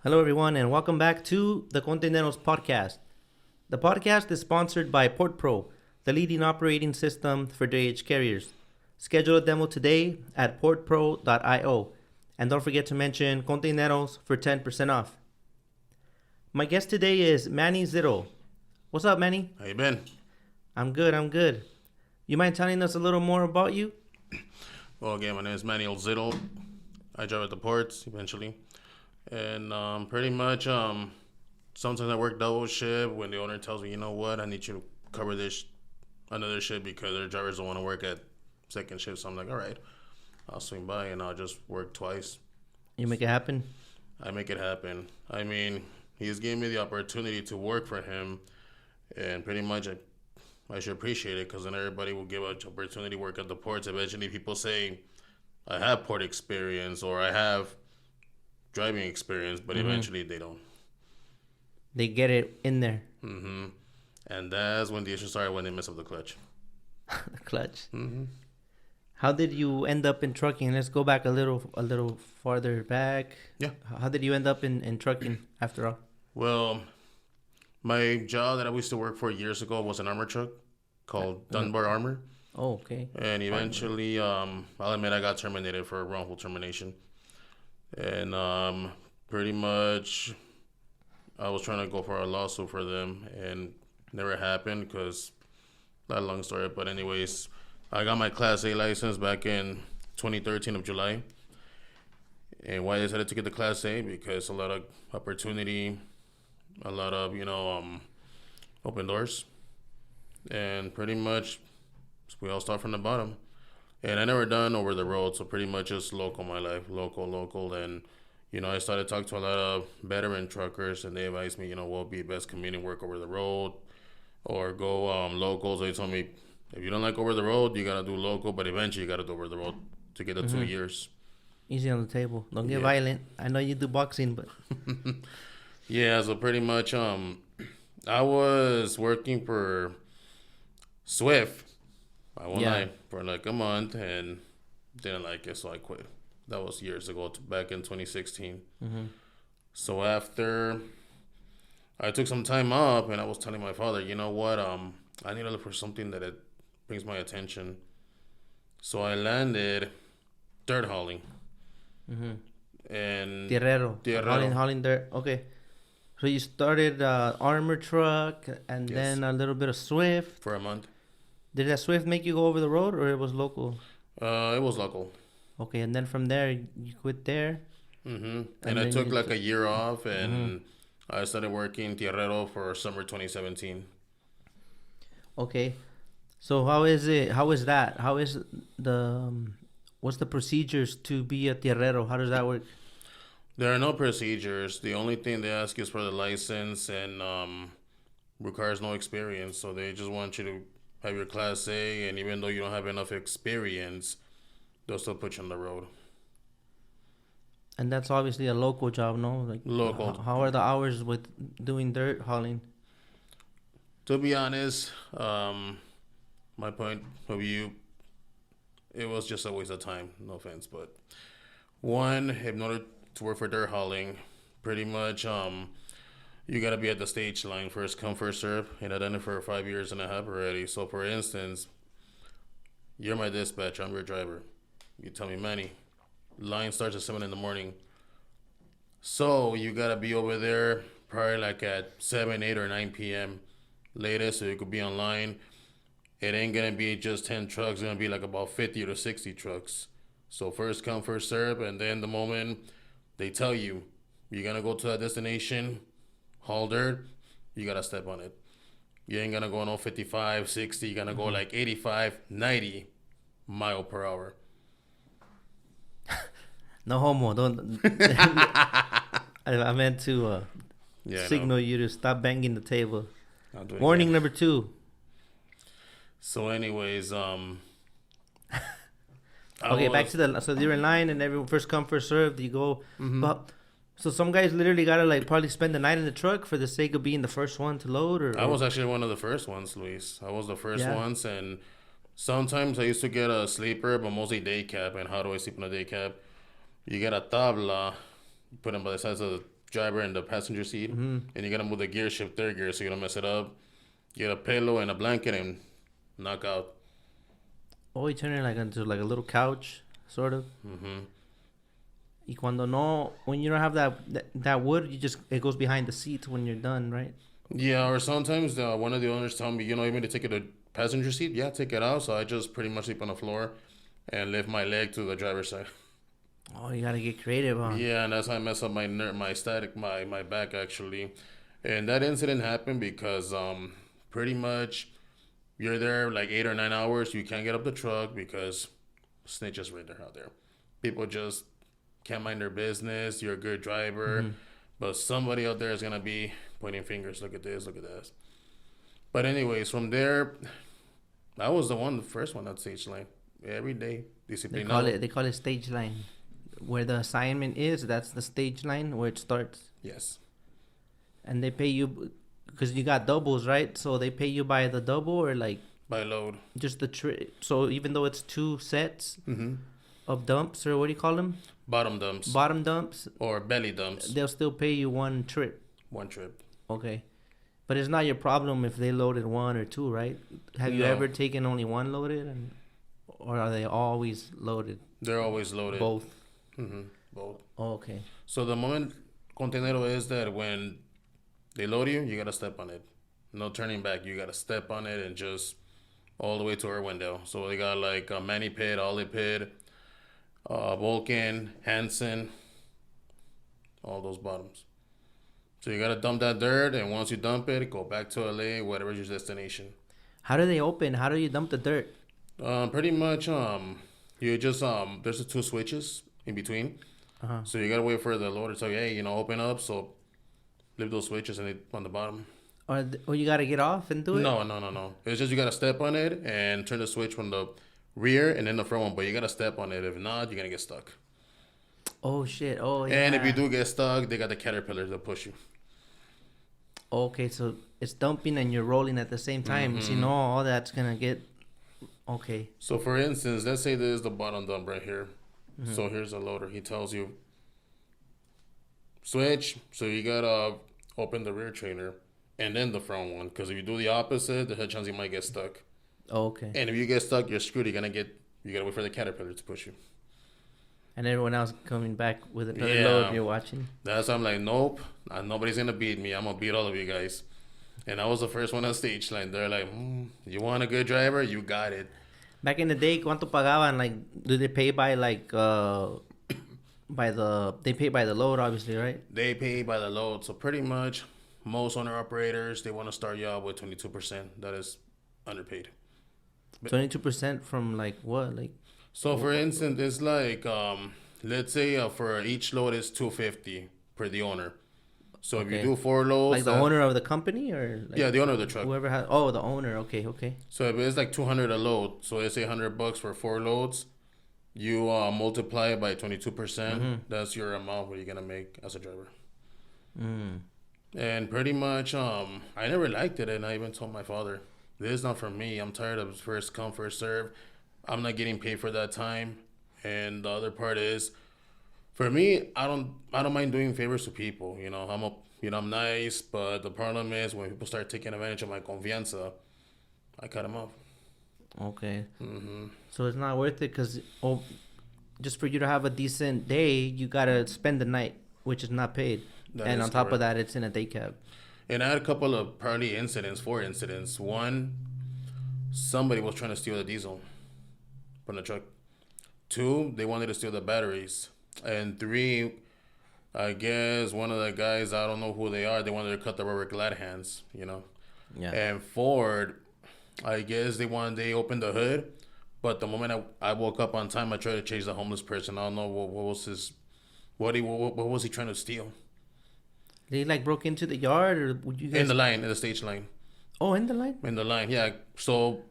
Hello, everyone, and welcome back to the KONTAINEROZ podcast. The podcast is sponsored by PortPro, the leading operating system for drayage carriers. Schedule a demo today at portpro.io, and don't forget to mention KONTAINEROZ for 10% off. My guest today is Many Zitle. What's up, Manny? How you been? I'm good. You mind telling us a little more about you? Well, again, my name is Many Zitle. I drive at the ports eventually, and pretty much sometimes I work double shift when the owner tells me, you know what, I need you to cover this another shift because their drivers don't want to work at second shift. So I'm like, all right, I'll swing by and I'll just work twice. You make it happen? I make it happen. I mean, he's giving me the opportunity to work for him, and pretty much I should appreciate it because then everybody will give an opportunity to work at the ports. Eventually, people say, I have port experience or I have driving experience, but eventually they don't. They get it in there. Mm-hmm. And that's when the issue started when they mess up the clutch. The clutch. Mm-hmm. How did you end up in trucking? Let's go back a little farther back. Yeah. How did you end up in trucking after all? Well, my job that I used to work for years ago was an armor truck called Dunbar Armor. Oh, okay. And eventually, I'll admit I got terminated for wrongful termination. And pretty much I was trying to go for a lawsuit for them and never happened because not a long story. But anyways, I got my Class A license back in 2013 of July. And why I decided to get the Class A? Because a lot of opportunity, a lot of, open doors. And pretty much we all start from the bottom. And I never done over the road, so pretty much just local my life, local. And, I started talking to a lot of veteran truckers, and they advised me, what would be best commuting work over the road or go local. So they told me, if you don't like over the road, you got to do local, but eventually you got to do over the road to get the 2 years. Easy on the table. Don't get violent. I know you do boxing, but... Yeah, so pretty much I was working for Swift. I won't lie, for like a month and didn't like it, so I quit. That was years ago, back in 2016. Mm-hmm. So after I took some time off, and I was telling my father, you know what, I need to look for something that it brings my attention. So I landed dirt hauling. Mm-hmm. And Tierrero. Hauling dirt. Okay. So you started armor truck and then a little bit of Swift. For a month. Did that Swift make you go over the road or it was local? It was local. Okay, and then from there, you quit there? Mm-hmm. And I took like a year off, and I started working Tierrero for summer 2017. Okay. So how is it? How is that? How is the... what's the procedures to be a Tierrero? How does that work? There are no procedures. The only thing they ask is for the license and requires no experience. So they just want you to have your Class A, and even though you don't have enough experience, they'll still put you on the road. And that's obviously a local job, no? Like local. How are the hours with doing dirt hauling? To be honest, my point of view, it was just a waste of time. No offense, but one, in order to work for dirt hauling, pretty much you got to be at the stage line, first come, first serve, and I've done it for 5 years and a half already. So, for instance, you're my dispatcher, I'm your driver. You tell me, Manny, line starts at 7 in the morning. So, you got to be over there probably like at 7, 8, or 9 p.m. latest, so you could be online. It ain't going to be just 10 trucks. It's going to be like about 50 to 60 trucks. So, first come, first serve, and then the moment they tell you, you're going to go to that destination, haul dirt, you got to step on it. You ain't going to go no 55, 60. You're going to go like 85, 90 mile per hour. No homo. Don't. I meant to signal you to stop banging the table. Warning number 2. So anyways, okay, back to the... So you're in line and everyone first come, first served. You go... But so some guys literally gotta like probably spend the night in the truck for the sake of being the first one to load, or... I was actually one of the first ones, Luis. I was the first ones, and sometimes I used to get a sleeper, but mostly day cab. And how do I sleep in a day cab? You get a tabla, you put them by the sides of driver in the passenger seat, and you gotta move the gear shift third gear so you don't mess it up. Get a pillow and a blanket and knock out. Oh, you turn it like into like a little couch, sort of. Y cuando no, when you don't have that wood, it goes behind the seat when you're done, right? Yeah, or sometimes one of the owners tell me, you want me to take it to passenger seat? Yeah, take it out. So I just pretty much sleep on the floor and lift my leg to the driver's side. Oh, you gotta get creative, huh? Yeah, and that's how I mess up my back actually. And that incident happened because pretty much you're there like 8 or 9 hours. You can't get up the truck because snitches right there out there. People just can't mind their business. You're a good driver, but somebody out there is gonna be pointing fingers. Look at this. Look at this. But anyways, from there, I was the first one at stage line every day. They call it stage line. Where the assignment is, that's the stage line where it starts. Yes. And they pay you because you got doubles, right? So they pay you by the double or like by load. Just the so even though it's two sets of dumps, or what do you call them? Bottom dumps. Bottom dumps. Or belly dumps. They'll still pay you one trip. One trip. Okay. But it's not your problem if they loaded one or two, right? Have you ever taken only one loaded, or are they always loaded? They're always loaded. Both. Both. Oh, okay. So the moment Containero is that when they load you, you gotta step on it. No turning back. You gotta step on it and just all the way to our window. So they got like a Many Pit, Ollie Pit, Vulcan, Hansen, all those bottoms. So you gotta dump that dirt, and once you dump it, go back to LA, whatever's your destination. How do they open? How do you dump the dirt? Pretty much, you just there's the two switches in between. So you gotta wait for the loader to tell you, hey, open up. So leave those switches and on the bottom. Or you gotta get off and do it? No. It's just you gotta step on it and turn the switch from the rear and then the front one. But you gotta step on it. If not, you're gonna get stuck. Oh shit! Oh yeah. And if you do get stuck, they got the caterpillars that push you. Okay, so it's dumping and you're rolling at the same time. So all that's gonna get. Okay. So for instance, let's say this is the bottom dump right here. So here's a loader. He tells you switch. So you gotta open the rear trainer and then the front one. Because if you do the opposite, the chance you might get stuck. Okay. And if you get stuck, you're screwed. You gotta wait for the caterpillar to push you. And everyone else coming back with another load you're watching. That's why I'm like, nope, nobody's gonna beat me. I'm gonna beat all of you guys. And I was the first one on stage line. They're like, you want a good driver? You got it. Back in the day, ¿cuánto pagaban? Like, do they pay by like they pay by the load, obviously, right? They pay by the load. So pretty much, most owner operators, they want to start you out with 22%. That is underpaid. 22% from like what? Like. So for instance, it's like let's say for each load is $250 per the owner. So if you do 4 loads, like the owner of the company, or like the owner of the truck, whoever has. Oh, the owner. Okay. So if it's like $200 a load, so it's $100 for 4 loads. You multiply it by 22%. That's your amount what you're gonna make as a driver. And pretty much, I never liked it, and I even told my father, "This is not for me. I'm tired of first come first serve. I'm not getting paid for that time." And the other part is, for me, I don't mind doing favors to people. I'm nice, but the problem is when people start taking advantage of my confianza, I cut them off. Okay. So it's not worth it because just for you to have a decent day, you gotta spend the night, which is not paid. And on top of that, it's in a day cab. And I had a couple of 4 incidents. One, somebody was trying to steal the diesel from the truck. 2, they wanted to steal the batteries. And 3, I guess one of the guys, I don't know who they are, they wanted to cut the rubber glad hands, Yeah. And 4, I guess they opened the hood, but the moment I woke up on time, I tried to chase the homeless person. I don't know what was he trying to steal. They like broke into the yard, or would you guys in the stage line? Oh, in the line. In the line, yeah. So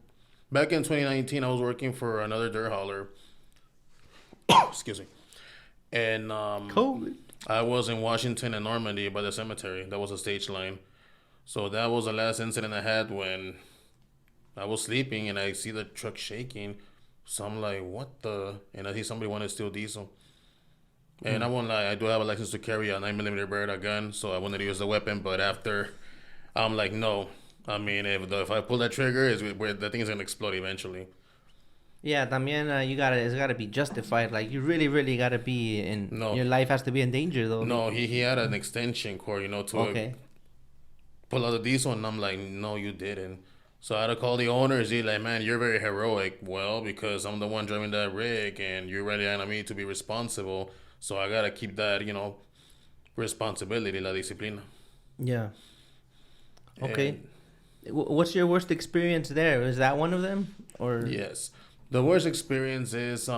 back in 2019, I was working for another dirt hauler. Excuse me. And COVID. I was in Washington and Normandy by the cemetery. That was a stage line. So that was the last incident I had when I was sleeping and I see the truck shaking. So I'm like, what the? And I see somebody wanted to steal diesel. And I won't lie, I do have a license to carry a 9mm Beretta gun, so I wanted to use the weapon. But after, I'm like, no. I mean, if I pull that trigger, the thing is gonna explode eventually. Yeah, también it's gotta be justified. Like you really, really gotta be No, your life has to be in danger though. no, he had an extension cord, to Okay. pull out the diesel, and I'm like, no, you didn't. So I had to call the owners. He's like, man, you're very heroic. Well, because I'm the one driving that rig, and you're relying on me to be responsible. So I gotta keep that, responsibility, la disciplina. Yeah. Okay. And What's your worst experience there? Is that one of them? Or yes, the worst experience is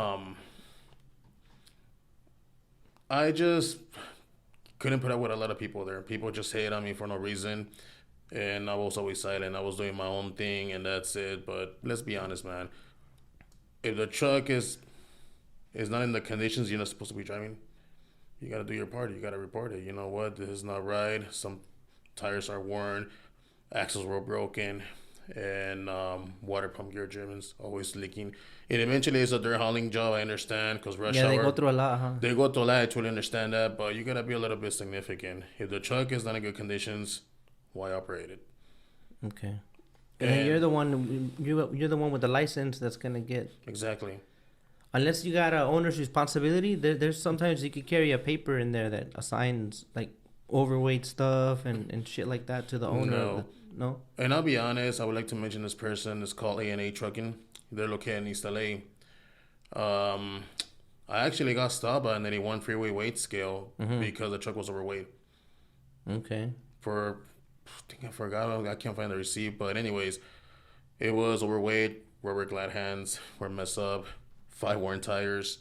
I just couldn't put up with a lot of people there. People just hate on me for no reason. And I was always silent. I was doing my own thing, and that's it. But let's be honest, man. If the truck is not in the conditions you're not supposed to be driving, you gotta do your part. You gotta report it. You know what? This is not right. Some tires are worn, axles were broken, and water pump gear Germans always leaking. It eventually is a dirt hauling job. I understand because rush yeah, hour. they go through a lot, huh? They go to a lot. I truly understand that, but you gotta be a little bit significant. If the truck is not in good conditions, why operate it? Okay. And then you're the one with the license that's gonna get. Exactly. Unless you got a owner's responsibility, there's sometimes you could carry a paper in there that assigns like overweight stuff and shit like that to the owner. No. And I'll be honest, I would like to mention this person. It's called A&A Trucking. They're located in East LA. I actually got stopped by an 81 freeway weight scale because the truck was overweight. Okay. I think I forgot. I can't find the receipt. But anyways, it was overweight, rubber glad hands were messed up, 5 worn tires,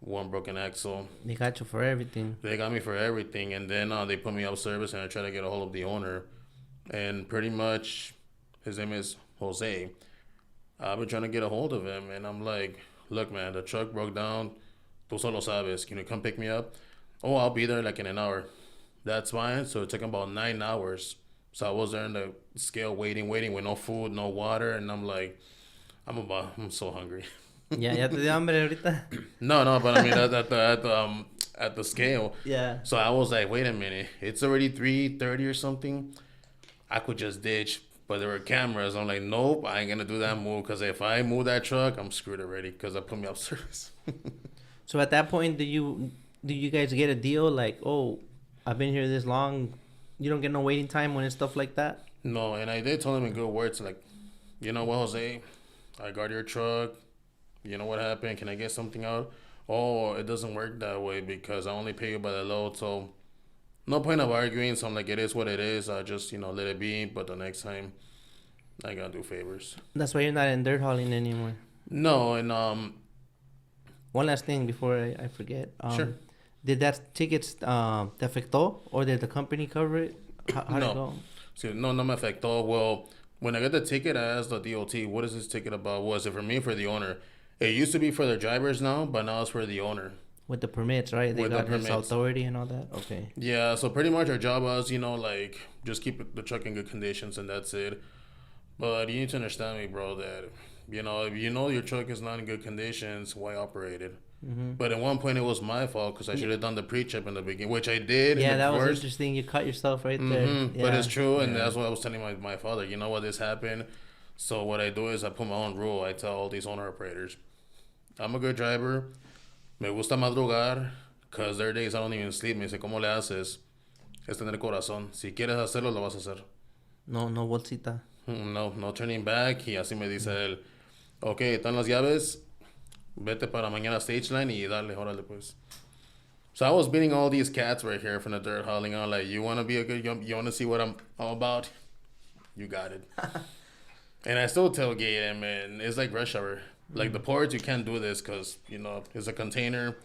1 broken axle. They got you for everything. They got me for everything. And then they put me out of service, and I tried to get a hold of the owner. And pretty much, his name is Jose. I've been trying to get a hold of him. And I'm like, look, man, the truck broke down. Tú solo sabes. Can you come pick me up? Oh, I'll be there like in an hour. That's fine. So it took about 9 hours. So I was there in the scale waiting with no food, no water. And I'm like, I'm so hungry. Yeah, ya te dio hambre ahorita. No, but I mean at the scale. Yeah. So I was like, wait a minute, it's already 3:30 or something. I could just ditch, but there were cameras. I'm like, nope, I ain't gonna do that move because if I move that truck, I'm screwed already because I put me off service. So at that point, do you guys get a deal like, oh, I've been here this long, you don't get no waiting time when it's stuff like that? No, and I did tell him in good words, like, you know what, Jose, I got your truck. You know what happened? Can I get something out? Oh, it doesn't work that way because I only pay you by the load. So no point of arguing. So I'm like, it is what it is. I just, let it be. But the next time, I gotta do favors. That's why you're not in dirt hauling anymore. No, and one last thing before I forget. Sure. Did that ticket te afectó or did the company cover it? How did it go? So, no me afectó. Well, when I got the ticket, I asked the DOT, what is this ticket about? Was it for me or for the owner? It used to be for the drivers now, but now it's for the owner. With the permits, right? They With got the his permits. authority and all that? Okay. Yeah, so pretty much our job was, like, just keep the truck in good conditions and that's it. But you need to understand me, bro, that, if you know your truck is not in good conditions, why operate it? Mm-hmm. But at one point, it was my fault because I should have done the pre-chip in the beginning, which I did. Yeah, that was interesting. You cut yourself right there. Yeah. But it's true, and that's what I was telling my father. You know what, this happened. So what I do is I put my own rule. I tell all these owner operators, I'm a good driver. Me gusta madrugar, because there are days I don't even sleep. Me dice, ¿cómo le haces? Es tener corazón. Si quieres hacerlo, lo vas a hacer. No bolsita. No turning back. Y así me dice él, ok, están las llaves. Vete para mañana stage line y dale, órale pues. So I was beating all these cats right here from the dirt hauling on. Like, you want to be a good, you want to see what I'm all about? You got it. And I still tailgate him, and it's like rush hour. Like the ports, you can't do this because, it's a container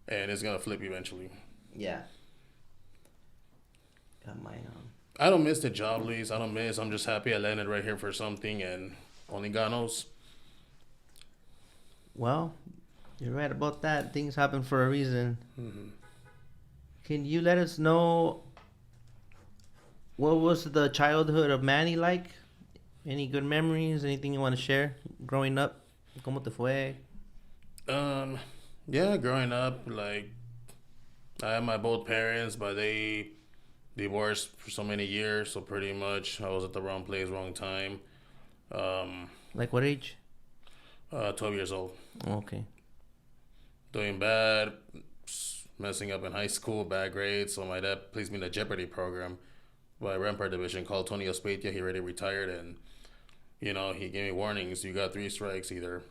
and it's going to flip eventually. Yeah. Got my I don't miss the job, Luis. I'm just happy I landed right here for something, and only God knows. Well, you're right about that. Things happen for a reason. Mm-hmm. Can you let us know what was the childhood of Manny like? Any good memories? Anything you want to share growing up? ¿Cómo te fue? Yeah, growing up, like, I had my both parents, but they divorced for so many years. So pretty much, I was at the wrong place, wrong time. Um, Like what age? 12 years old, Okay. doing bad, messing up in high school, bad grades. So my dad placed me in the Jeopardy program by Rampart Division called Tony Ospetia. He already retired, and he gave me warnings. You got three strikes. Either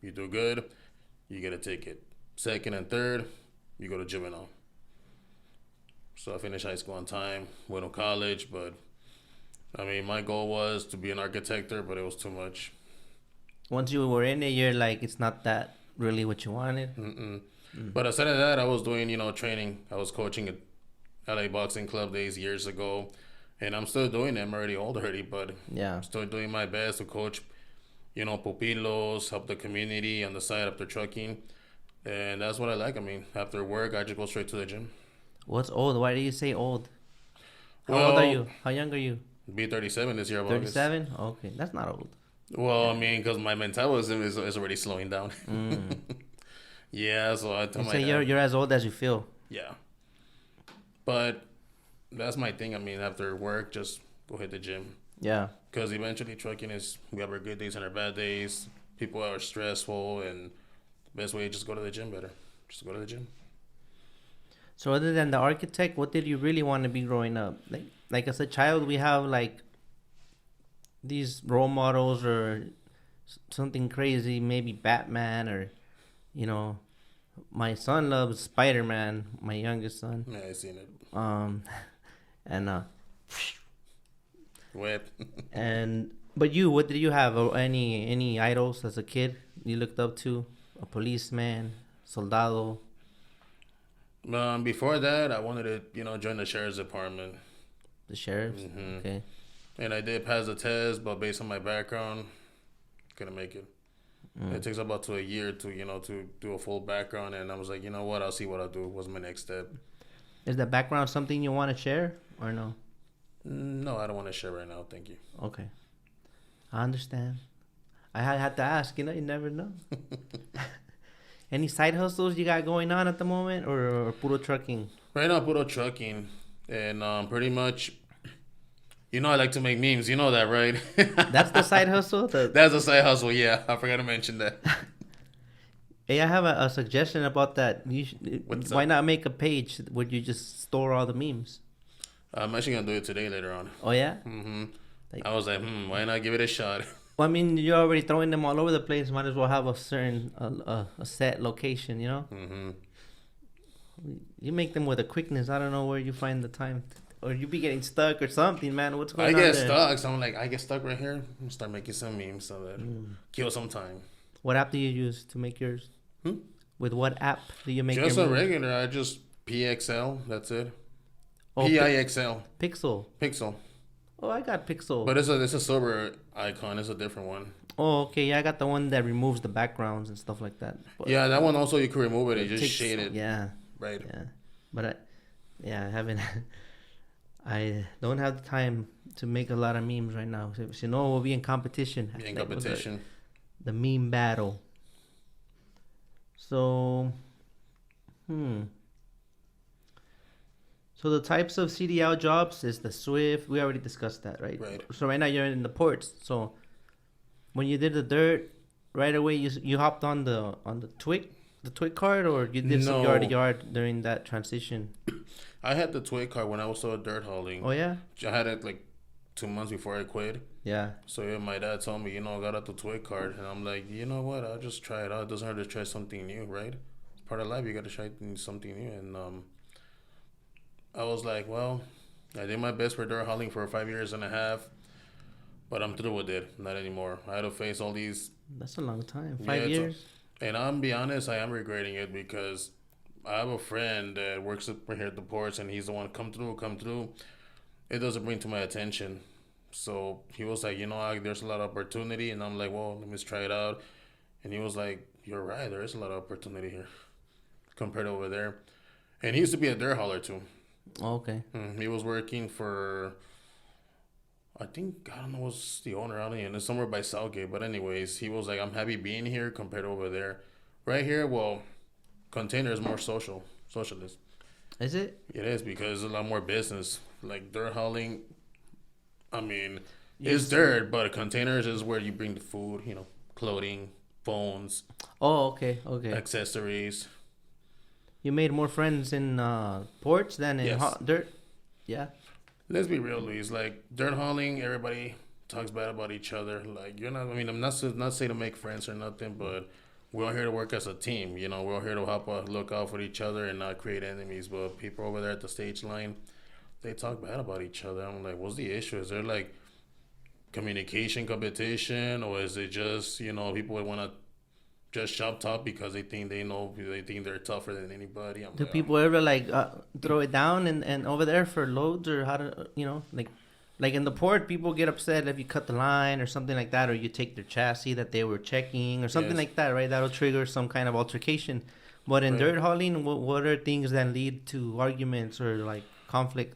you do good, you get a ticket. Second and third, you go to juvenile. So I finished high school on time, went to college, but I mean, my goal was to be an architector, but it was too much. Once you were in it, you're like, it's not that really what you wanted. Mm-mm. But aside of that, I was doing, training. I was coaching at LA Boxing Club days years ago, and I'm still doing it. I'm already old already, but Yeah. I'm still doing my best to coach, pupilos, help the community on the side after trucking. And that's what I like. I mean, after work, I just go straight to the gym. What's old? Why do you say old? How Well, old are you? How young are you? Be 37 this year of August. 37? Okay, that's not old. Well, I mean, because my metabolism is already slowing down. Yeah, so I told You my say dad. you're as old as you feel. Yeah. But that's my thing. I mean, after work, just go hit the gym. Yeah. Because eventually trucking we have our good days and our bad days. People are stressful, and the best way is just go to the gym better. Just go to the gym. So other than the architect, what did you really want to be growing up? Like as a child, we have like these role models or something crazy, maybe Batman or, my son loves Spider-Man, my youngest son. Yeah, I seen it. And Wet. but what did you have? Or any idols as a kid you looked up to? A policeman, soldado. Before that, I wanted to, join the sheriff's department. The sheriffs? Mm-hmm. Okay. And I did pass the test, but based on my background, couldn't make it. It takes about to a year to do a full background, and I was like, you know what, I'll see what I'll do. What's my next step? Is the background something you want to share or no? No, I don't want to share right now. Thank you. Okay. I understand. I had to ask, you never know. Any side hustles you got going on at the moment or puro trucking? Right now, puro trucking, and pretty much, I like to make memes. You know that, right? That's the side hustle? That's a side hustle, yeah. I forgot to mention that. Hey, I have a suggestion about that. Why up? not make a page where you just store all the memes? I'm actually going to do it today later on. Oh, yeah? Mm-hmm. Like- I was like, why not give it a shot? Well, I mean, you're already throwing them all over the place. Might as well have a certain, a set location, Mm-hmm. You make them with a quickness. I don't know where you find the time. Or you be getting stuck or something, man. What's going I on get there? stuck, so I'm like, I get stuck right here. I'm going to start making some memes so that kill some time. What app do you use to make yours? With what app do you make Just your a memes? regular. I just PXL. That's it. Oh, PIXL. Pixel. Pixel. Oh, I got Pixel. But it's a silver icon. It's a different one. Oh, okay. Yeah, I got the one that removes the backgrounds and stuff like that. But Yeah, that one also you can remove it and just takes- shade it. Yeah, Right. yeah. But I haven't. I don't have the time to make a lot of memes right now. So, we'll be in competition. Be in Like, what's competition. The meme battle. So, So the types of CDL jobs is the Swift. We already discussed that, right? Right. So right now you're in the ports. So when you did the dirt, right away you hopped on the twig card, or you did some No. yard to yard during that transition? I had the twig card when I was still dirt hauling. Oh yeah, I had it like 2 months before I quit. yeah. So yeah, my dad told me, I got out the twig card, and I'm like, you know what? I'll just try it out. It doesn't hurt to try something new, right? It's part of life. You got to try something new, and I was like, well, I did my best for dirt hauling for 5 years and a half, but I'm through with it. Not anymore. I had to face all these. That's a long time. Yeah, 5 years. And I'm be honest, I am regretting it because I have a friend that works right here at the ports, and he's the one come through. It doesn't bring to my attention. So he was like, there's a lot of opportunity, and I'm like, well, let me try it out. And he was like, you're right, there is a lot of opportunity here compared to over there. And he used to be a dirt hauler too. Oh, okay. He was working for, I think, I don't know what's the owner. I don't even know, somewhere by Southgate. But anyways, he was like, I'm happy being here compared to over there. Right here, well, Container is more socialist. Is it? It is because there's a lot more business. Like dirt hauling, I mean, it's Yes. dirt, but containers is where you bring the food, clothing, phones, Oh, okay, okay. accessories. You made more friends in ports than in Yes. dirt. Yeah. Let's be real, Luis. Like dirt hauling, everybody talks bad about each other. Like you're not. I mean, I'm not saying to make friends or nothing, but we're all here to work as a team. We're all here to help look out for each other and not create enemies. But people over there at the stage line, they talk bad about each other. I'm like, what's the issue? Is there like communication competition, or is it just people would want to just shop top because they think they're tougher than anybody? I'm Do like, people ever like throw it down and over there for loads or how to like in the port people get upset if you cut the line or something like that or you take their chassis that they were checking or something Yes. like that, right? That'll trigger some kind of altercation. But in Right. dirt hauling, what are things that lead to arguments or like conflict?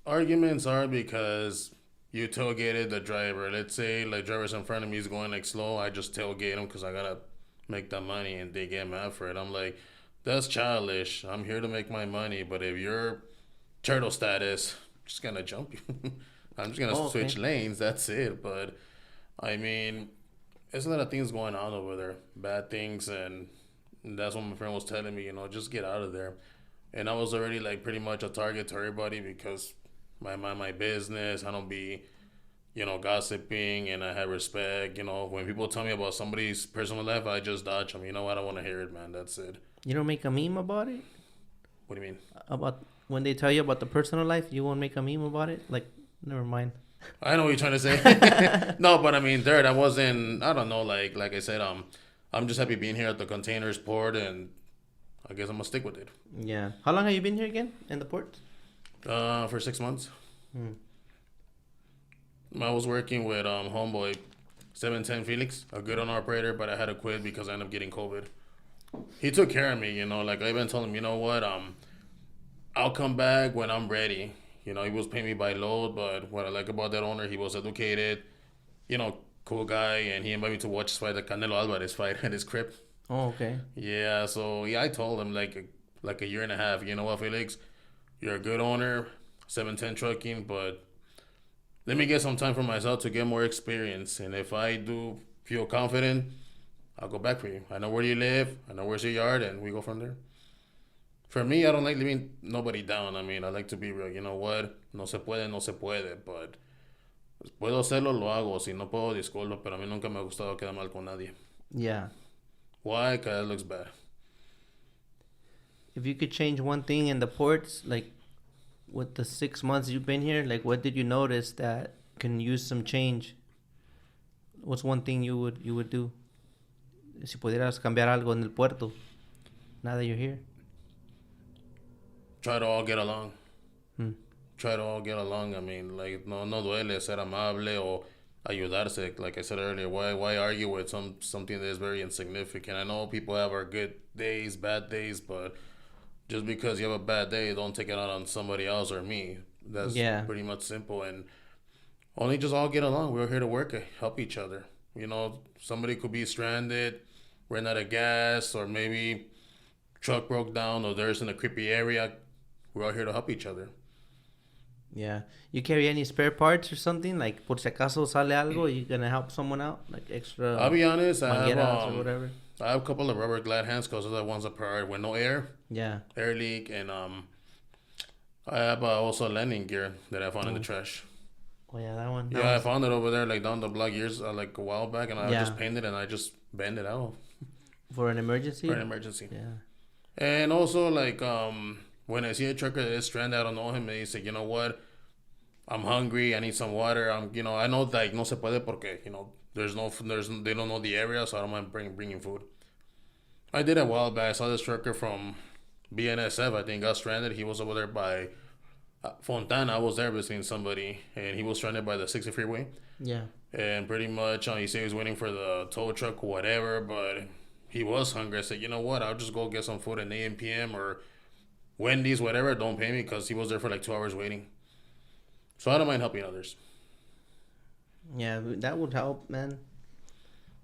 Arguments are because you tailgated the driver. Let's say like driver's in front of me is going like slow. I just tailgate him because I gotta make that money, and they get mad for it. I'm like, that's childish. I'm here to make my money, but if you're turtle status, I'm just gonna jump you. I'm just gonna Oh, okay. switch lanes. That's it. But I mean, there's a lot of things going on over there, bad things, and that's what my friend was telling me. Just get out of there. And I was already like pretty much a target to everybody because my business. I don't be gossiping, and I have respect. When people tell me about somebody's personal life, I just dodge them. You know, I don't want to hear it, man. That's it. You don't make a meme about it? What do you mean? About when they tell you about the personal life, you won't make a meme about it? Like, never mind. I know what you're trying to say. No, but I mean, dirt. I wasn't. I don't know. Like I said, I'm just happy being here at the containers port, and I guess I'm gonna stick with it. Yeah. How long have you been here again in the port? For 6 months. Hmm. I was working with homeboy 710 Felix, a good owner operator, but I had to quit because I ended up getting COVID. He took care of me, like I even told him, you know what, I'll come back when I'm ready. He was paying me by load, but what I like about that owner, he was educated, cool guy, and he invited me to watch the Canelo Alvarez fight at his crib. Oh, okay. Yeah, so yeah, I told him like a year and a half, you know what, Felix, you're a good owner, 710 trucking, but let me get some time for myself to get more experience. And if I do feel confident, I'll go back for you. I know where you live, I know where's your yard, and we go from there. For me, I don't like leaving nobody down. I mean, I like to be real. You know what? No se puede, no se puede. But puedo hacerlo, lo hago. Si no puedo, disculpo. Pero a mí nunca me ha gustado quedar mal con nadie. Yeah. Why? Because it looks bad. If you could change one thing in the ports, like with the 6 months you've been here, like what did you notice that can use some change? What's one thing you would do? Si pudieras cambiar algo en el puerto, now that you're here. Try to all get along. Hmm. Try to all get along. I mean, like, no duele ser amable o ayudarse. Like I said earlier, why argue with something that is very insignificant? I know people have our good days, bad days, but just because you have a bad day, don't take it out on somebody else or me. That's pretty much simple. And only just all get along. We're here to work, help each other. Somebody could be stranded, ran out of gas, or maybe truck broke down, or there's in a creepy area. We're all here to help each other. Yeah. You carry any spare parts or something? Like, por si acaso sale algo, you gonna help someone out? Like extra I'll be honest, mangueras or whatever? I have a couple of rubber glad hands because those are the ones that priority with no air Yeah. leak, and I have also landing gear that I found in the trash. Oh, yeah, that one. Yeah, I found it over there like down the block like a while back, and I just painted and I just bend it out For an emergency? for an emergency. Yeah. And also like when I see a trucker that is stranded, I don't know him, and he said, you know what, I'm hungry, I need some water. I know like no se puede porque they don't know the area, so I don't mind bringing food. I did a while back. I saw this trucker from BNSF, I think, got stranded. He was over there by Fontana. I was there visiting somebody, and he was stranded by the 60 freeway. Yeah. And pretty much, he said he was waiting for the tow truck, whatever, but he was hungry. I said, you know what? I'll just go get some food at AM/PM or Wendy's, whatever. Don't pay me because he was there for like 2 hours waiting. So I don't mind helping others. Yeah, that would help, man.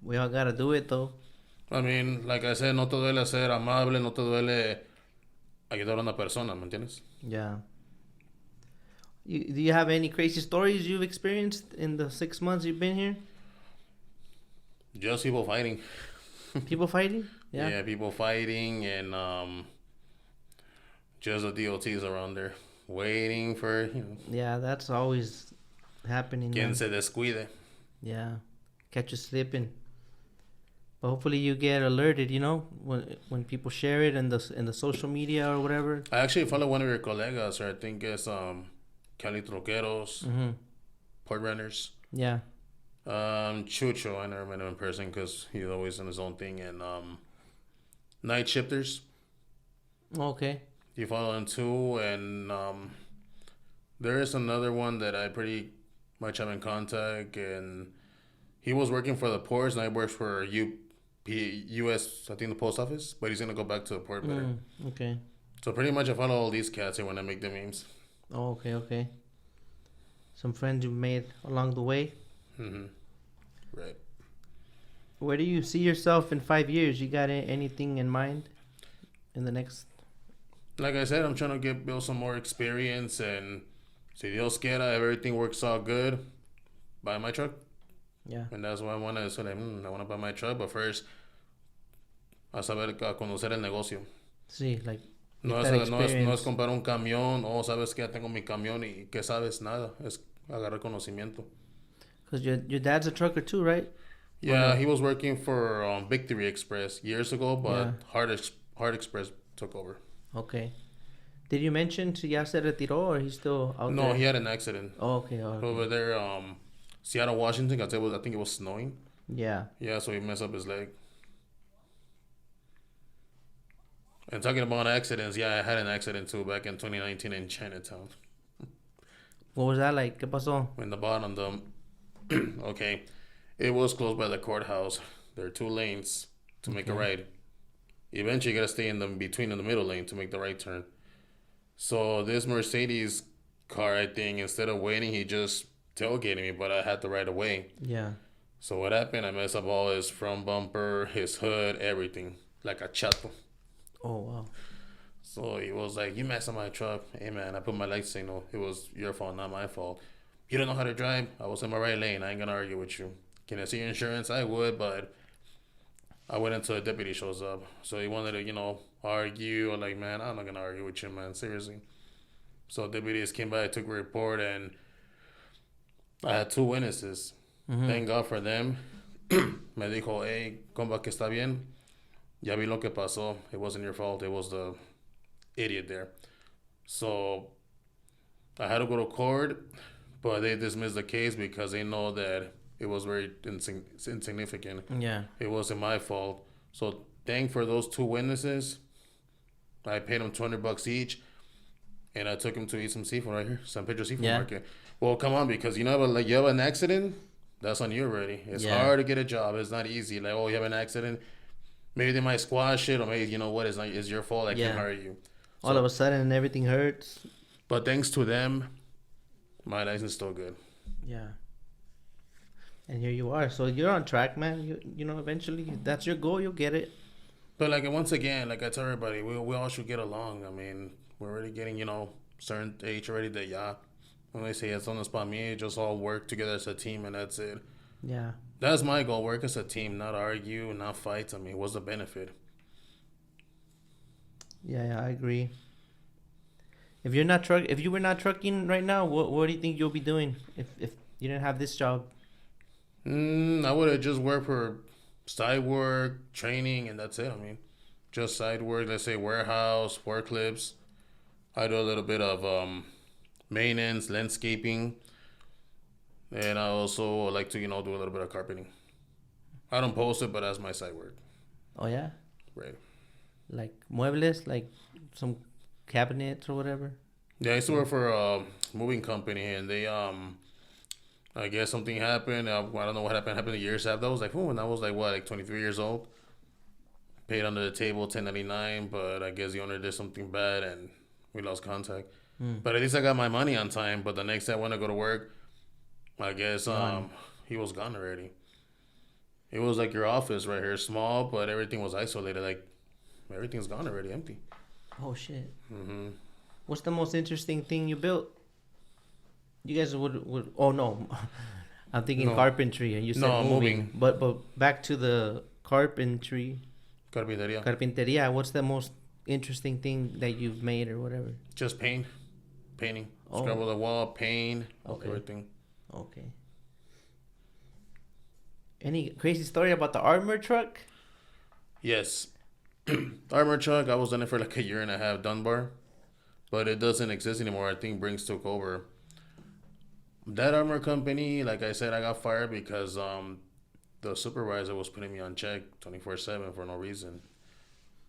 We all gotta do it, though. I mean, like I said, no te duele ser amable, no te duele ayudar a una persona, ¿me entiendes? Yeah. Do you have any crazy stories you've experienced in the 6 months you've been here? Just people fighting. People fighting? Yeah. Yeah, people fighting and just the DOTs around there waiting for, Yeah, that's always happening. quien Man. se descuide. Yeah. Catch you slipping. But hopefully you get alerted, when people share it in the social media or whatever. I actually follow one of your colegas, or I think it's Cali Troqueros, Mm-hmm. Port Renters. Yeah. Chucho, I never met him in person because he's always in his own thing. And Night Shifters, Okay. you follow him too. And there is another one that I pretty much have in contact. And he was working for the ports, and I works for US, I think the post office. But he's going to go back to the port better. Okay. So pretty much I follow all these cats here when I make the memes. Oh, okay. Some friends you made along the way. Mm-hmm. Right. Where do you see yourself in 5 years? You got anything in mind in the next? Like I said, I'm trying to build some more experience, and si Dios quiera, if everything works out good, buy my truck. Yeah. And that's why I want to. So like, I want to buy my truck, but first, a conocer el negocio. Sí, like. No es comprar un camión. Oh, sabes que ya tengo mi camión y que sabes nada. Es agarrar conocimiento. Because your dad's a trucker too, right? Yeah, he was working for Victory Express years ago, but Yeah. Hard Express took over. Okay. Did you mention ya se retiró or he's still out there? No, he had an accident. Oh, okay. Over there, Seattle, Washington. I think it was snowing. Yeah. Yeah, so he messed up his leg. And talking about accidents, yeah, I had an accident too back in 2019 in Chinatown. What was that like? ¿Qué pasó? In the bottom, okay, it was close by the courthouse. There are 2 lanes to make a right. Eventually, you gotta stay in the middle lane to make the right turn. So this Mercedes car, I think, instead of waiting, he just tailgated me, but I had the right of way. Yeah. So what happened? I messed up all his front bumper, his hood, everything, like a chato. Oh, wow. So he was like, "You messed up my truck." Hey man, I put my light signal. It was your fault, not my fault. You don't know how to drive. I was in my right lane. I ain't gonna argue with you. Can I see your insurance? I would, but I went until a deputy shows up. So he wanted to, argue. I'm like, man, I'm not gonna argue with you, man. Seriously. So deputies came by, took a report, and I had 2 witnesses. Mm-hmm. Thank God for them. Me dijo, hey, compa, que está bien. Ya vi lo que pasó. It wasn't your fault. It was the idiot there. So I had to go to court, but they dismissed the case because they know that it was very insignificant. Yeah. It wasn't my fault. So thank for those 2 witnesses. I paid them $200 each, and I took them to eat some seafood right here, San Pedro Seafood Market. Well, come on, because you have an accident, that's on you already. It's hard to get a job. It's not easy. Like, oh, you have an accident. Maybe they might squash it, or maybe it's your fault. I can't hire you. All of a sudden, everything hurts. But thanks to them, my license is still good. Yeah. And here you are. So you're on track, man. Eventually, that's your goal. You'll get it. But once again, like I tell everybody, we all should get along. I mean, we're already getting, certain age already that, when they say it's on the spot, me, just all work together as a team, and that's it. Yeah. That's my goal. Work as a team, not argue, not fight. I mean, what's the benefit? Yeah, I agree. If you were not trucking right now, what do you think you'll be doing if you didn't have this job? I would have just worked for side work, training, and that's it. I mean, just side work. Let's say warehouse, forklifts. I do a little bit of maintenance, landscaping, and I also like to do a little bit of carpeting. I don't post it, but that's my side work. Oh yeah. Right. Like muebles, like some cabinets or whatever. Yeah, I used to work for a moving company, and they I guess something happened. I don't know what happened years after. I was like, and I was like 23 years old. Paid under the table, 1099, but I guess the owner did something bad, and we lost contact. But at least I got my money on time. But the next day I went to go to work, I guess he was gone already. It was like your office right here, small, but everything was isolated. Like everything's gone already, empty. Oh shit! Mm-hmm. What's the most interesting thing you built? You guys would. Oh no, I'm thinking No, carpentry, and you said no, moving. moving. But back to the carpentry, Carpinteria. carpinteria. What's the most interesting thing that you've made or whatever? Just painting. Oh, Scrabble the wall, paint, okay, everything. okay. Any crazy story about the armor truck? Yes. Armor truck, I was in it for like a year and a half, Dunbar. But it doesn't exist anymore. I think Brinks took over. That armor company, like I said, I got fired because the supervisor was putting me on check 24/7 for no reason.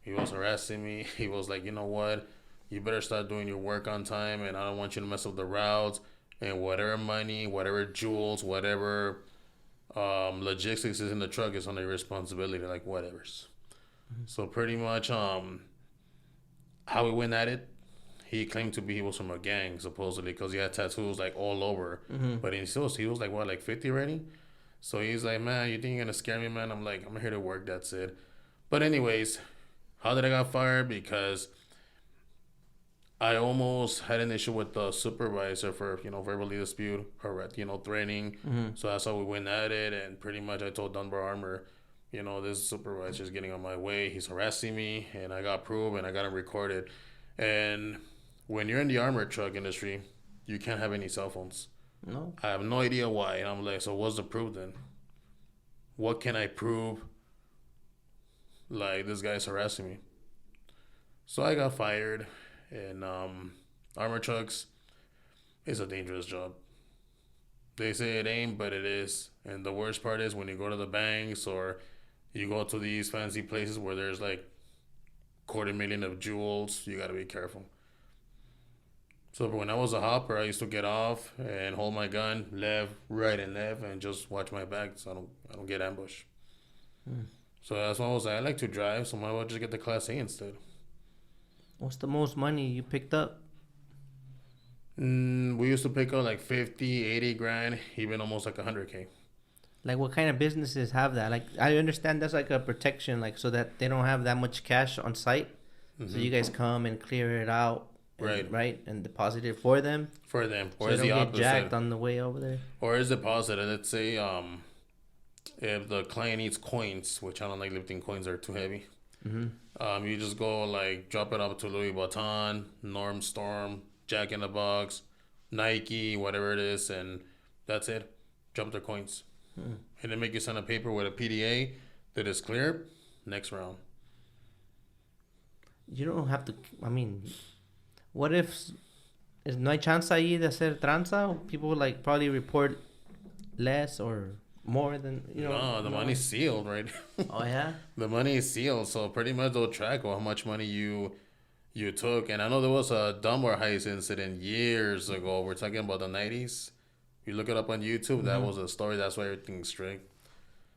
He was harassing me. He was like, you know what? You better start doing your work on time, and I don't want you to mess up the routes. And whatever money, whatever jewels, whatever logistics is in the truck is under your responsibility. Like, whatever's. So pretty much how we went at it, he claimed to be he was from a gang, supposedly, because he had tattoos like all over. Mm-hmm. But he was like, what, like 50 already? So he's like, man, you think you're going to scare me, man? I'm like, I'm here to work, that's it. But anyways, how did I got fired? Because I almost had an issue with the supervisor for, verbally dispute or, threatening. Mm-hmm. So that's how we went at it. And pretty much I told Dunbar Armor, this supervisor is getting on my way. He's harassing me. And I got proof and I got him recorded. And when you're in the armor truck industry, you can't have any cell phones. No. I have no idea why. And I'm like, so what's the proof then? What can I prove? Like, this guy's harassing me. So I got fired. And armor trucks is a dangerous job. They say it ain't, but it is. And the worst part is when you go to the banks or you go to these fancy places where there's like $250,000 of jewels, you got to be careful. So when I was a hopper, I used to get off and hold my gun left, right, and left, and just watch my back so I don't get ambushed. So that's why I was like, I like to drive, so might as well just get the Class A instead. What's the most money you picked up? We used to pick up like 50, 80 grand, even almost like 100K. Like, what kind of businesses have that? Like, I understand that's like a protection, like, so that they don't have that much cash on site. So you guys come and clear it out, and, right, and deposit it for them. For them, So or they is don't the get opposite? jacked on the way over there. Or is it positive? Let's say if the client needs coins, which I don't like lifting coins, are too heavy. You just go like drop it up to Louis Vuitton, Norm Storm, Jack in the Box, Nike, whatever it is, and that's it. Drop their coins. And then make you sign a paper with a PDA that is clear. Next round. You don't have to. I mean, what if no hay chance ahí de hacer tranza? People would like probably report less or more than No, the money's sealed, right? Oh yeah. The money is sealed, so pretty much they'll track how much money you took. And I know there was a Dunbar heist incident years ago. We're talking about the 90s. You look it up on YouTube. That was a story. That's why everything's strict.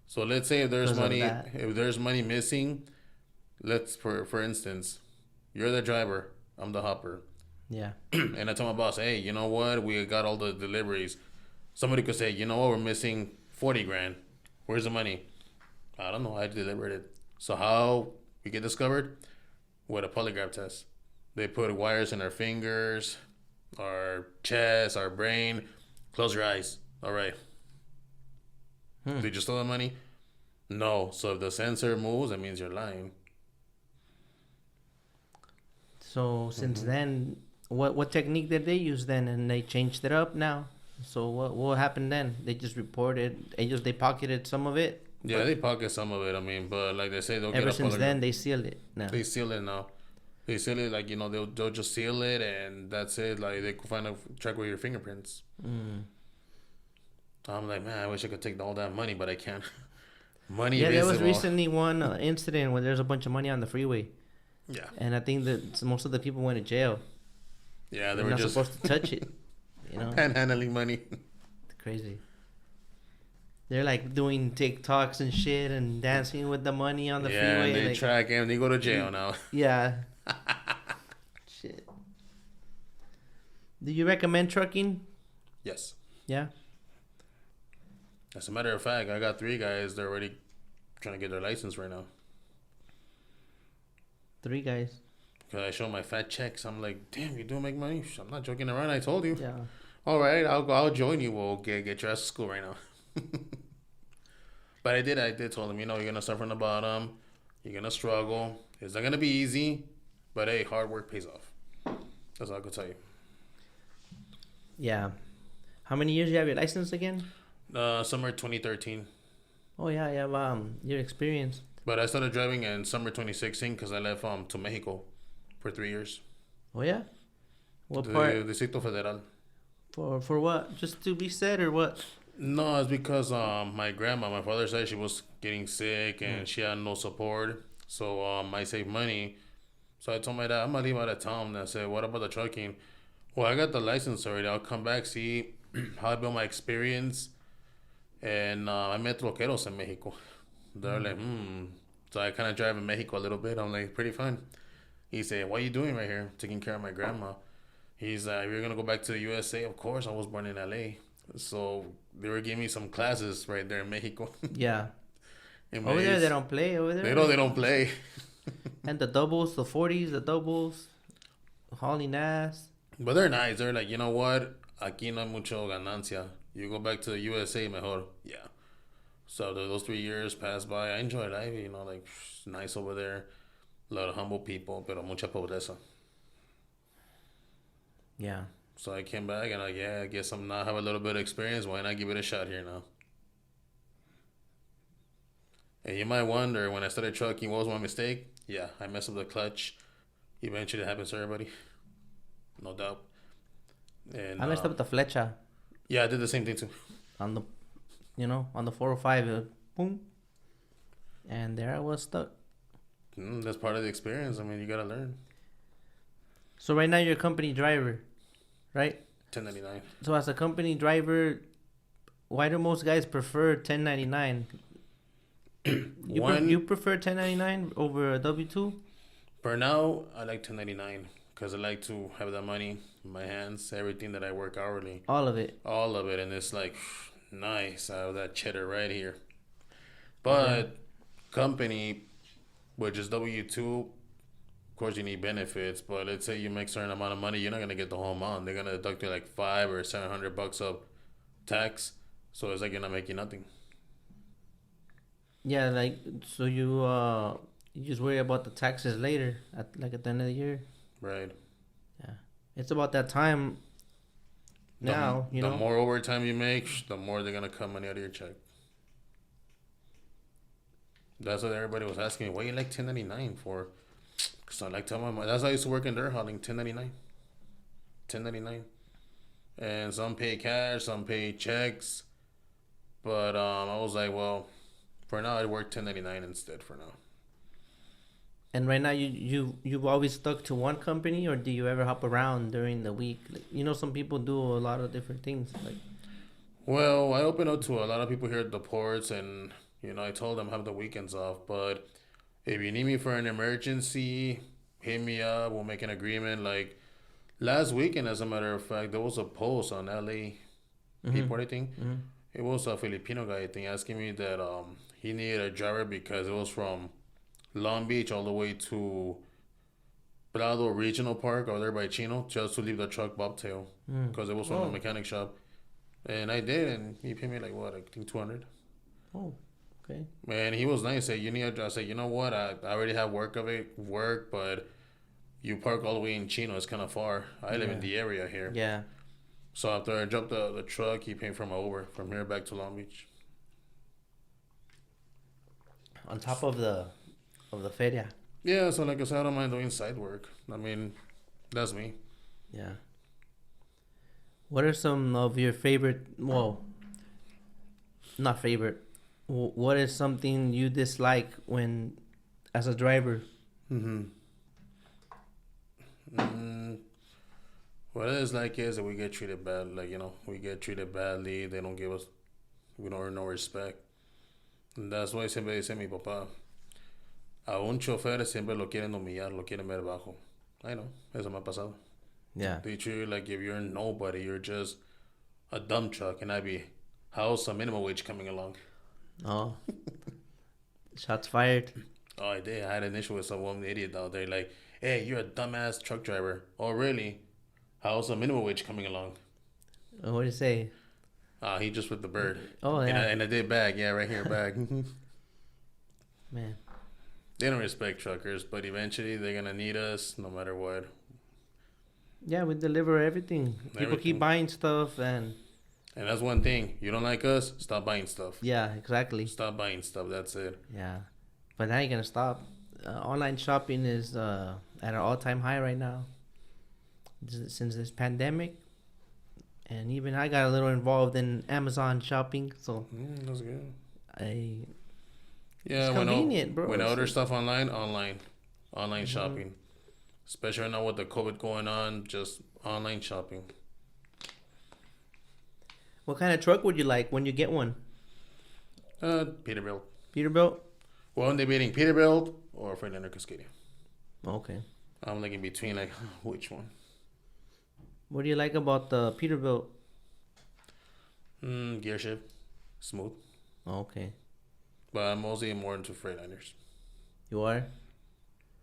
So let's say if there's money missing, for instance, you're the driver, I'm the hopper. Yeah. And I tell my boss, hey, you know what? We got all the deliveries. Somebody could say, you know what? We're missing 40 grand. Where's the money? I don't know. I delivered it. So how we get discovered? With a polygraph test. They put wires in our fingers, our chest, our brain. Close your eyes. All right. Did you steal the money? No. So if the sensor moves, that means you're lying. So since then, what technique did they use then? And they changed it up now. So what happened then? They just reported. They pocketed some of it. Yeah, they pocket some of it. I mean, but like they say, they'll get Ever a since polygraph. then, they seal it now. They seal it now. They seal it like they'll just seal it and that's it. Like they could find a track with your fingerprints. I'm like, man, I wish I could take all that money, but I can't. Money. Yeah, there was visible. recently one incident where there's a bunch of money on the freeway. Yeah. And I think that most of the people went to jail. Yeah, They're not supposed to touch it. Panhandling money. Crazy. They're like doing TikToks and shit and dancing with the money on the freeway. Yeah, and they like, track him. They go to jail now. Yeah. Shit. Do you recommend trucking? Yes. Yeah. As a matter of fact, I got 3 guys. They're already trying to get their license right now. 3 guys. Cause I show my fat checks. I'm like, damn, you do make money? I'm not joking around. I told you. Yeah. All right, I'll go. I'll join you. We'll get your ass to school right now. But I did. I did told him, you're gonna start from the bottom. You're gonna struggle. It's not gonna be easy, but hey, hard work pays off. That's all I could tell you. Yeah. How many years you have your license again? Summer 2013. Oh yeah, yeah. Your experience. But I started driving in summer 2016 because I left to Mexico for 3 years. Oh yeah. What The part? Distrito Federal. For what? Just to be said or what? No, it's because my grandma, my father's side, she was getting sick and she had no support. So I saved money. So I told my dad, I'm gonna leave out of town. And I said, what about the trucking? Well, I got the license already. I'll come back, see how I built my experience. And I met troqueros in Mexico. They're like, So I kind of drive in Mexico a little bit. I'm like, pretty fun. He said, what are you doing right here? Taking care of my grandma. He's like, you're going to go back to the USA? Of course, I was born in LA. So they were giving me some classes right there in Mexico. Yeah. In Over there, they don't play. Over there, They know they don't play. And the doubles, the 40s, the doubles, hauling ass. But they're nice. They're like, you know what? Aquí no hay mucho ganancia. You go back to the USA, mejor. Yeah. So those 3 years passed by. I enjoyed life, like nice over there. A lot of humble people, pero mucha pobreza. Yeah. So I came back and I guess I'm not have a little bit of experience. Why not give it a shot here now? And you might wonder, when I started trucking, what was my mistake? Yeah, I messed up the clutch. Eventually, it happens to everybody. No doubt. And I messed up the flecha yeah, I did the same thing too. on the, on the 405. Boom. And there I was stuck. That's part of the experience. I mean, you gotta learn. So right now you're a company driver, right? 1099. So as a company driver, why do most guys prefer 1099? You prefer 1099 over a W2? For now, I like 1099 because I like to have that money in my hands, everything that I work hourly. All of it. All of it. And it's like, nice. I have that cheddar right here. But company, which is W2, of course you need benefits. But let's say you make a certain amount of money, you're not going to get the whole amount. They're going to deduct you like $500 or $700 of tax. So it's like you're not making nothing. Yeah, like, so you just worry about the taxes later, at the end of the year. Right. Yeah. It's about that time now, The more overtime you make, the more they're going to cut money out of your check. That's what everybody was asking me. What do you like 1099 for? Because I like telling my, that's how I used to work in their hauling, 1099. 1099. And some pay cash, some pay checks. But I was like, well, for now, I work 1099 instead for now. And right now, you've always stuck to one company, or do you ever hop around during the week? Like, some people do a lot of different things. Like, well, I open up to a lot of people here at the ports, and I told them have the weekends off. But if you need me for an emergency, hit me up. We'll make an agreement. Like last weekend, as a matter of fact, there was a post on LA people, I think. Mm-hmm. It was a Filipino guy, I think, asking me that he needed a driver because it was from Long Beach all the way to Prado Regional Park over there by Chino, just to leave the truck bobtail because it was from the mechanic shop. And I did, and he paid me like what, I think 200. Oh, okay. And he was nice. Said, you need a, I said, you know what? I already have work, but you park all the way in Chino. It's kind of far. I live in the area here. Yeah. So after I dropped the truck, he paid for my Uber from here back to Long Beach. On top of the feria. Yeah, so like I said, I don't mind doing side work. I mean, that's me. Yeah. What are some of your favorite, well, not favorite, what is something you dislike when, as a driver? What it is like is that we get treated bad. Like, we get treated badly. They don't give us, we don't earn no respect. And that's why siempre dice mi papá, a un chofer siempre lo quieren humillar, lo quieren ver bajo. I know, eso me ha pasado. Yeah. They treat you like if you're nobody, you're just a dump truck. And I'd be, how's the minimum wage coming along? Oh. Shots fired. Oh, I did. I had an issue with some one idiot out there. Like, hey, you're a dumbass truck driver. Oh, really? How's the minimum wage coming along? What do you say? He just with the bird. Oh, yeah. And I did bag. Yeah, right here, bag. Man. They don't respect truckers, but eventually they're going to need us no matter what. Yeah, we deliver everything. People keep buying stuff and that's one thing. You don't like us? Stop buying stuff. yeah, exactly. Stop buying stuff. That's it. Yeah. But that ain't gonna stop. Online shopping is at an all-time high right now. Since this pandemic. And even I got a little involved in Amazon shopping, so That's good. It's convenient, bro. When I order stuff online shopping. Especially now with the COVID going on, just online shopping. What kind of truck would you like when you get one? Peterbilt. Peterbilt? Well, I'm debating Peterbilt or Freightliner Cascadia. Okay. I'm like in between, like, which one? What do you like about the Peterbilt? Gear shift. Smooth. Okay. But I'm mostly more into Freightliners. You are?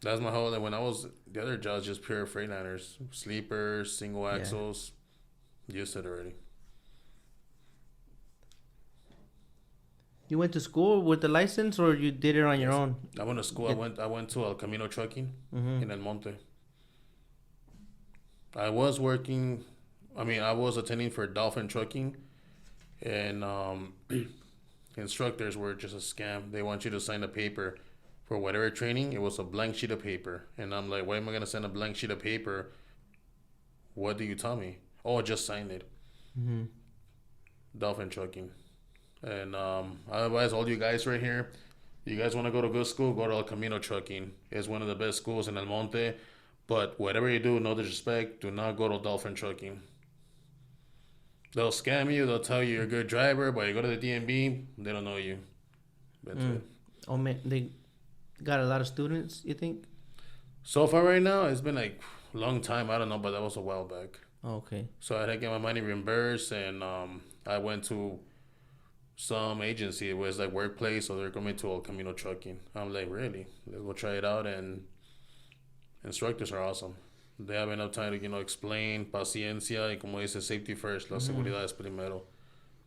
That's my whole, like, when I was, the other jobs, just pure Freightliners. Sleepers, single axles. Used it already. You went to school with the license or you did it on your own? I went to school. I went to El Camino Trucking in El Monte. I was attending for Dolphin Trucking, and instructors were just a scam. They want you to sign a paper for whatever training. It was a blank sheet of paper, and I'm like, why am I gonna send a blank sheet of paper? What do you tell me? Oh, just sign it. Dolphin Trucking, and I advise all you guys right here. You guys want to go to good school? Go to El Camino Trucking. It's one of the best schools in El Monte. But whatever you do, no disrespect, do not go to Dolphin Trucking. They'll scam you. They'll tell you you're a good driver, but you go to the DMV, they don't know you. That's it. Oh, man, they got a lot of students, you think? So far right now, it's been like a long time. I don't know, but that was a while back. Okay. So I had to get my money reimbursed, and I went to some agency. It was like workplace, so they're coming to El Camino Trucking. I'm like, really? Let's go try it out, and instructors are awesome. They have enough time to, explain, paciencia, y como dice, safety first, la seguridad es primero.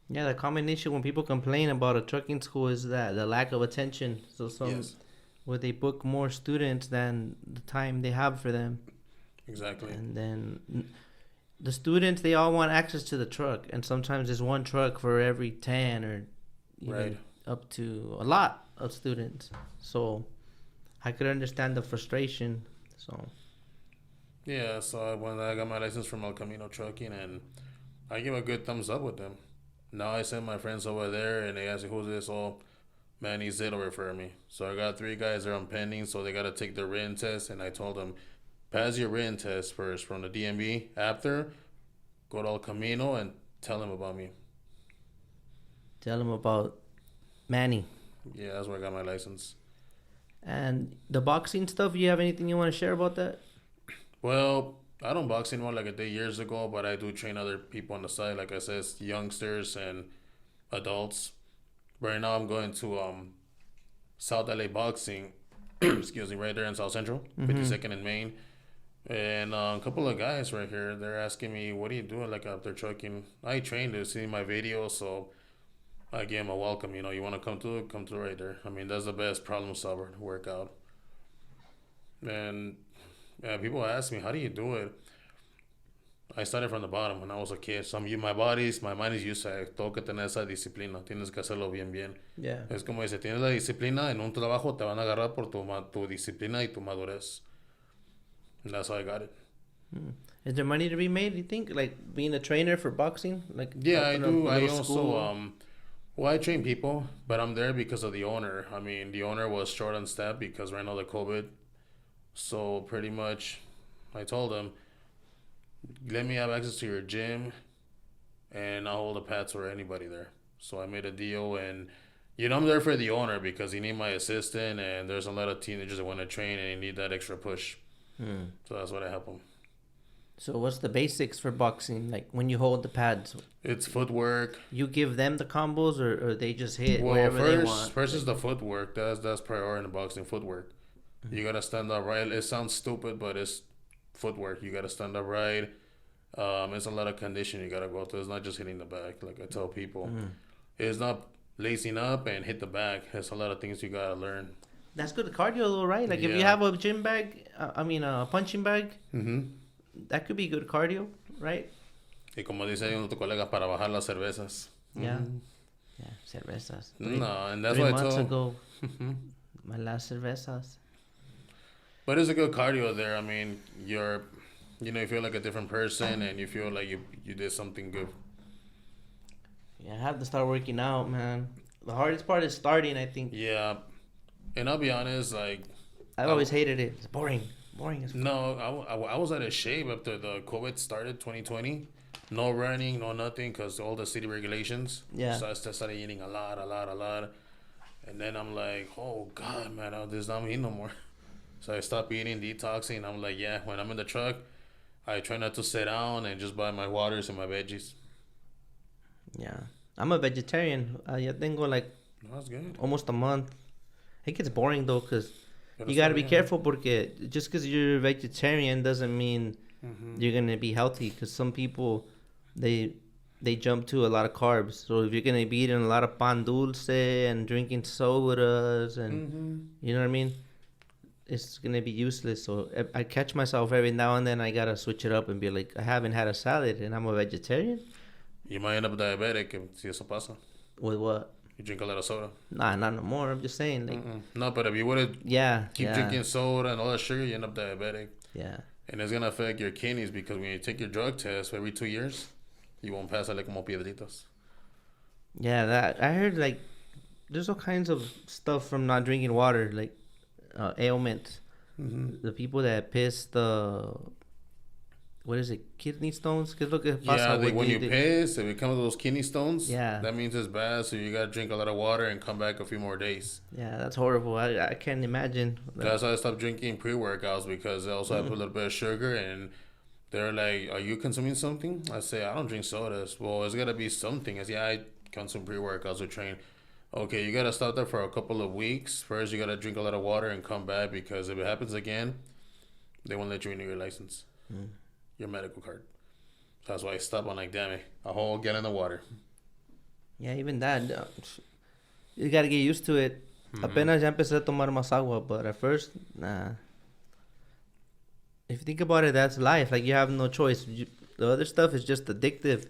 Yeah, the common issue when people complain about a trucking school is that the lack of attention. So where they book more students than the time they have for them. Exactly. And then the students, they all want access to the truck. And sometimes there's one truck for every 10 or even up to a lot of students. So I could understand the frustration. So yeah, so when I got my license from El Camino Trucking, and I give a good thumbs up with them. Now I send my friends over there, and they ask me, who's this? Oh, Many Zitle refer me. So I got 3 guys there on pending, so they got to take the written test, and I told them, pass your written test first from the DMV. After, go to El Camino and tell them about me. Tell them about Manny. Yeah, that's where I got my license. And the boxing stuff, you have anything you want to share about that? Well, I don't box anymore like I did years ago, but I do train other people on the side, like I said, youngsters and adults. Right now I'm going to South LA Boxing, excuse me, right there in South Central, 52nd and Main. And a couple of guys right here, they're asking me, what are you doing like after trucking? I trained to see my videos, so I gave them a welcome. You want to come to it, come to right there. I mean, that's the best problem solver workout. And people ask me, how do you do it? I started from the bottom when I was a kid. So my mind is used to it. Tengo que tener esa disciplina. Tienes que hacerlo bien. Yeah. Es como dice, tienes la disciplina, en un trabajo te van a agarrar por tu disciplina y tu madurez. And that's how I got it. Is there money to be made, you think? Like being a trainer for boxing? Yeah, I do. I also, I train people, but I'm there because of the owner. I mean, the owner was short on staff because right now the COVID. So pretty much, I told him, let me have access to your gym, and I'll hold the pads for anybody there. So I made a deal, and I'm there for the owner because he need my assistant, and there's a lot of teenagers that want to train and they need that extra push. So that's what I help them. So what's the basics for boxing? Like when you hold the pads, it's footwork. You give them the combos, or they just hit well, wherever they want. First is the footwork. That's priority in the boxing, footwork. You gotta stand up right. It sounds stupid, but it's footwork. You gotta stand up right. It's a lot of conditioning you gotta go through. It's not just hitting the back. Like I tell people, it's not lacing up and hit the back. There's a lot of things you gotta learn. That's good cardio, though, right? Like if you Yeah. have a gym bag, a punching bag, Mm-hmm. that could be good cardio, right? Y como dice uno de tus colegas, para bajar las cervezas. Yeah. Mhm. Yeah, cervezas. No, and that's 3 why I months told. ago, my last cervezas. But it's a good cardio there. I mean, you feel like a different person, and you feel like you did something good. Yeah, I have to start working out, man. The hardest part is starting, I think. Yeah, and I'll be honest, like I've always hated it. It's boring. Boring as fuck. no, I was out of shape after the COVID started, 2020. No running, no nothing, because all the city regulations. Yeah. So I started eating a lot. And then I'm like, oh, God, man, this is not me no more. So I stopped eating, detoxing. I'm like, yeah, when I'm in the truck, I try not to sit down and just buy my waters and my veggies. Yeah. I'm a vegetarian. Ya tengo like No, that's good. almost a month. It gets boring though, because Pero you got to está be bien. careful porque just because you're vegetarian doesn't mean you're going to be healthy, because some people, they jump to a lot of carbs. So if you're going to be eating a lot of pan dulce and drinking sodas and, you know what I mean? It's going to be useless. So I catch myself every now and then. I got to switch it up and be like, I haven't had a salad and I'm a vegetarian? You might end up diabetic si eso pasa. With what? You drink a lot of soda. Nah, not no more. I'm just saying, like, No, but if you would have yeah. keep yeah, drinking soda and all that sugar, you end up diabetic. Yeah. And it's going to affect your kidneys because when you take your drug test every 2 years, you won't pass it like como piedritas. Yeah, that I heard, like, there's all kinds of stuff from not drinking water, like ailments. The people that piss the, what is it, kidney stones? ¿Qué es lo que pasa When you the- piss, if it comes with those kidney stones, Yeah. that means it's bad. So you got to drink a lot of water and come back a few more days. Yeah, that's horrible. I can't imagine. That's why I stopped drinking pre-workouts because they also have a little bit of sugar. And they're like, are you consuming something? I say, I don't drink sodas. Well, it's got to be something. I say, I consume pre-workouts or train. Okay, you got to stop that for a couple of weeks. First, you got to drink a lot of water and come back because if it happens again, they won't let you renew your license, your medical card. So that's why I stopped. I'm like, damn it, a whole gallon of water. Yeah, even that. You got to get used to it. Apenas ya empecé a tomar más agua, but at first, nah. If you think about it, that's life. Like, you have no choice. The other stuff is just addictive.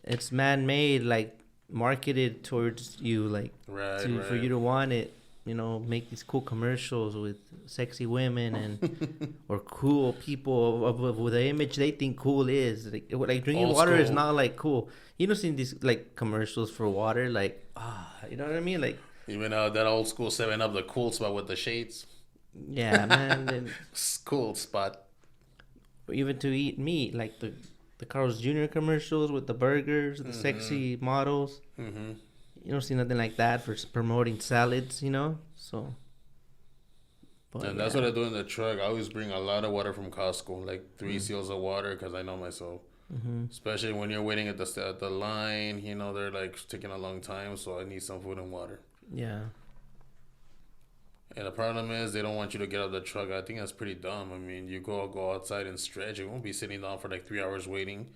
It's man-made, like, marketed towards you, like, Right, for you to want it. You know, make these cool commercials with sexy women and or cool people of the image they think cool is. Like drinking Old water is school. not like cool. You know, seeing these like commercials for water, like you know what I mean? Like, Even that old school 7-Up, the cool spot with the shades. yeah, man. And Cool spot. even to eat meat, like the Carl's Jr. commercials with the burgers, the sexy models. Mm-hmm. You don't see nothing like that for promoting salads, you know? So. But And that's what I do in the truck. I always bring a lot of water from Costco, like 3 seals of water, because I know myself. Especially when you're waiting at the line, they're like taking a long time, so I need some food and water. Yeah. And the problem is they don't want you to get out of the truck. I think that's pretty dumb. I mean, you go outside and stretch. You won't be sitting down for like 3 hours waiting.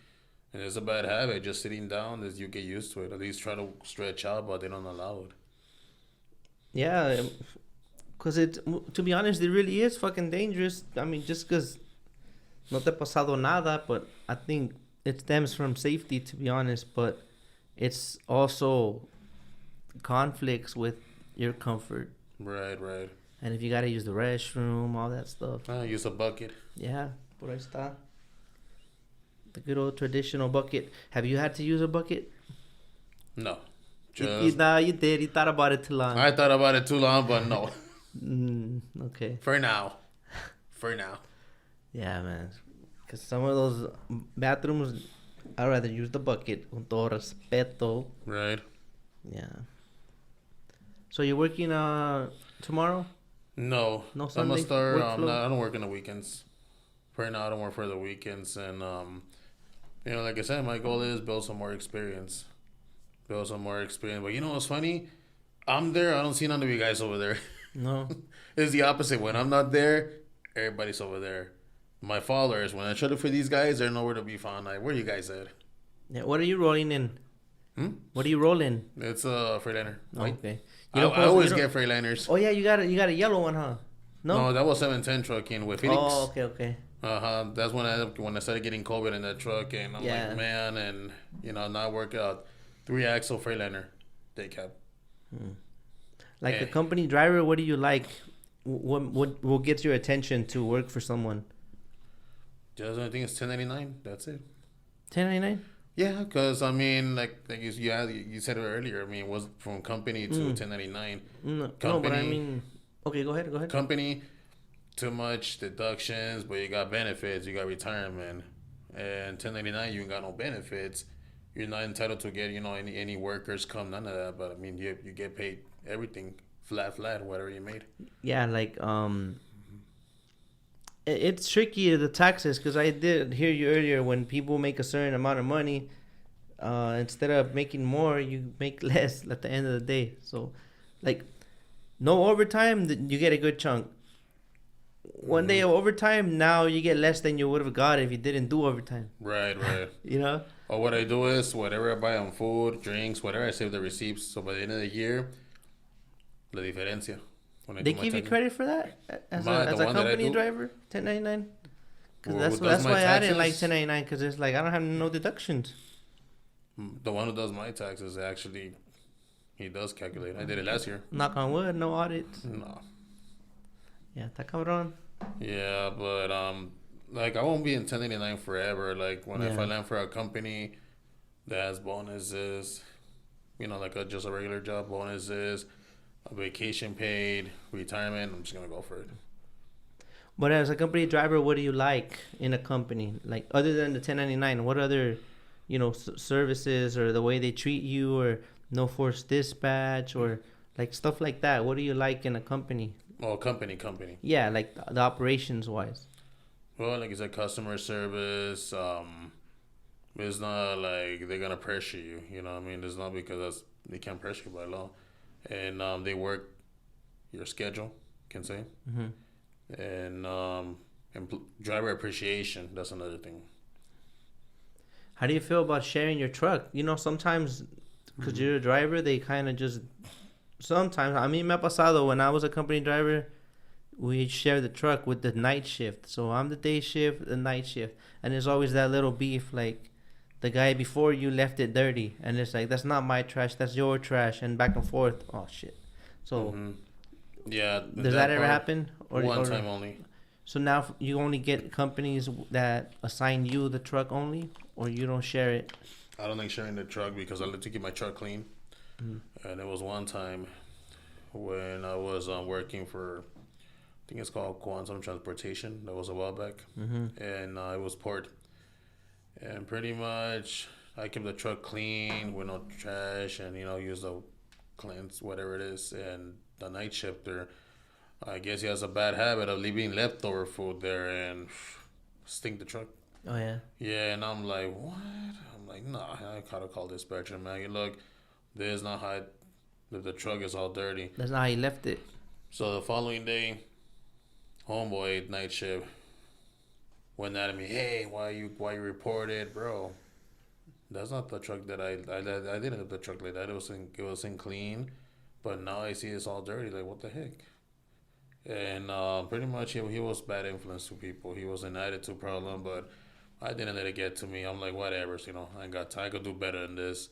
And it's a bad habit. Just sitting down is you get used to it. At least try to stretch out, but they don't allow it. Yeah, because to be honest, it really is fucking dangerous. I mean, just because no te ha pasado nada, but I think it stems from safety, to be honest, but it's also conflicts with your comfort. Right. And if you got to use the restroom, all that stuff. Use a bucket. Yeah, por ahí está. The good old traditional bucket. Have you had to use a bucket? No. You did. You thought about it too long. I thought about it too long, but no. Okay. For now. Yeah, man. Because some of those bathrooms, I'd rather use the bucket. Con todo respeto. Right. Yeah. So you're working tomorrow? No. No I'm Sunday gonna start. workflow? I don't work on the weekends. Right now, I don't work for the weekends, and like I said, my goal is build some more experience. But you know what's funny? I'm there. I don't see none of you guys over there. No. It's the opposite. When I'm not there, everybody's over there. My followers, when I try to look for these guys, they're nowhere to be found. Like, where you guys at? Yeah. What are you rolling in? Hmm? What are you rolling? It's a Freightliner. Oh, okay. I always get Freightliners. Oh yeah, you got a yellow one, huh? No. No, that was 710 trucking with Phoenix. Oh, okay. That's when I started getting COVID in that truck, and I'm like, man, and not work out. 3-axle Freightliner, day cab. Like a company driver, what do you like? What gets your attention to work for someone? Just I think it's 1099. That's it. 1099. Yeah, because I mean, like you said it earlier. I mean, it was from company to 1099. No, but I mean, okay, go ahead. Company, too much deductions, but you got benefits, you got retirement, and 1099 you ain't got no benefits. You're not entitled to get any workers come, none of that. But I mean, you get paid everything flat, whatever you made. Yeah, like it's tricky the taxes because I did hear you earlier when people make a certain amount of money, instead of making more, you make less at the end of the day. So, like, no overtime, you get a good chunk. One day of overtime, now you get less than you would have got if you didn't do overtime. Right. You know? Or what I do is whatever I buy on food, drinks, whatever, I save the receipts. So by the end of the year, la diferencia. They give you credit for that as a company driver, 1099. Because that's why I didn't like 1099 because it's like I don't have no deductions. The one who does my taxes actually, he does calculate. I did it last year. Knock on wood, no audits. No. Yeah, está cabrón. Yeah, but like I won't be in 1099 forever. Like if I land for a company that has bonuses, like just a regular job, bonuses, a vacation paid, retirement, I'm just gonna go for it. But as a company driver, what do you like in a company? Like other than the 1099, what other, services or the way they treat you or no forced dispatch or like stuff like that? What do you like in a company? Oh, company. Yeah, like the operations wise. Well, like I said, customer service. It's not like they're gonna pressure you. You know what I mean? It's not because they can't pressure you by law, and they work your schedule. Can say. Mm-hmm. And driver appreciation. That's another thing. How do you feel about sharing your truck? Sometimes because you're a driver, they kind of just. Sometimes, I mean, me ha pasado when I was a company driver, we share the truck with the night shift. So I'm the day shift, the night shift, and there's always that little beef, like the guy before you left it dirty, and it's like that's not my trash, that's your trash, and back and forth. Oh shit! So, yeah, does that ever happen? One time only. So now you only get companies that assign you the truck only, or you don't share it. I don't like sharing the truck because I like to keep my truck clean. Mm-hmm. And it was one time when I was working for, I think it's called Quantum Transportation. That was a while back. Mm-hmm. And it was port. And pretty much I kept the truck clean with no trash and, use the cleanse, whatever it is. And the night shifter, I guess he has a bad habit of leaving leftover food there and stink the truck. Oh, yeah? Yeah, and I'm like, what? I'm like, nah, I gotta call dispatcher, man. Look, this is not how the truck is all dirty. That's not how he left it. So the following day, homeboy night shift went at me. Hey, why you reported, bro? That's not the truck that I didn't have the truck like that. It was in clean, but now I see it's all dirty. Like what the heck? And pretty much he was bad influence to people. He was an attitude problem, but I didn't let it get to me. I'm like whatever, I could do better than this.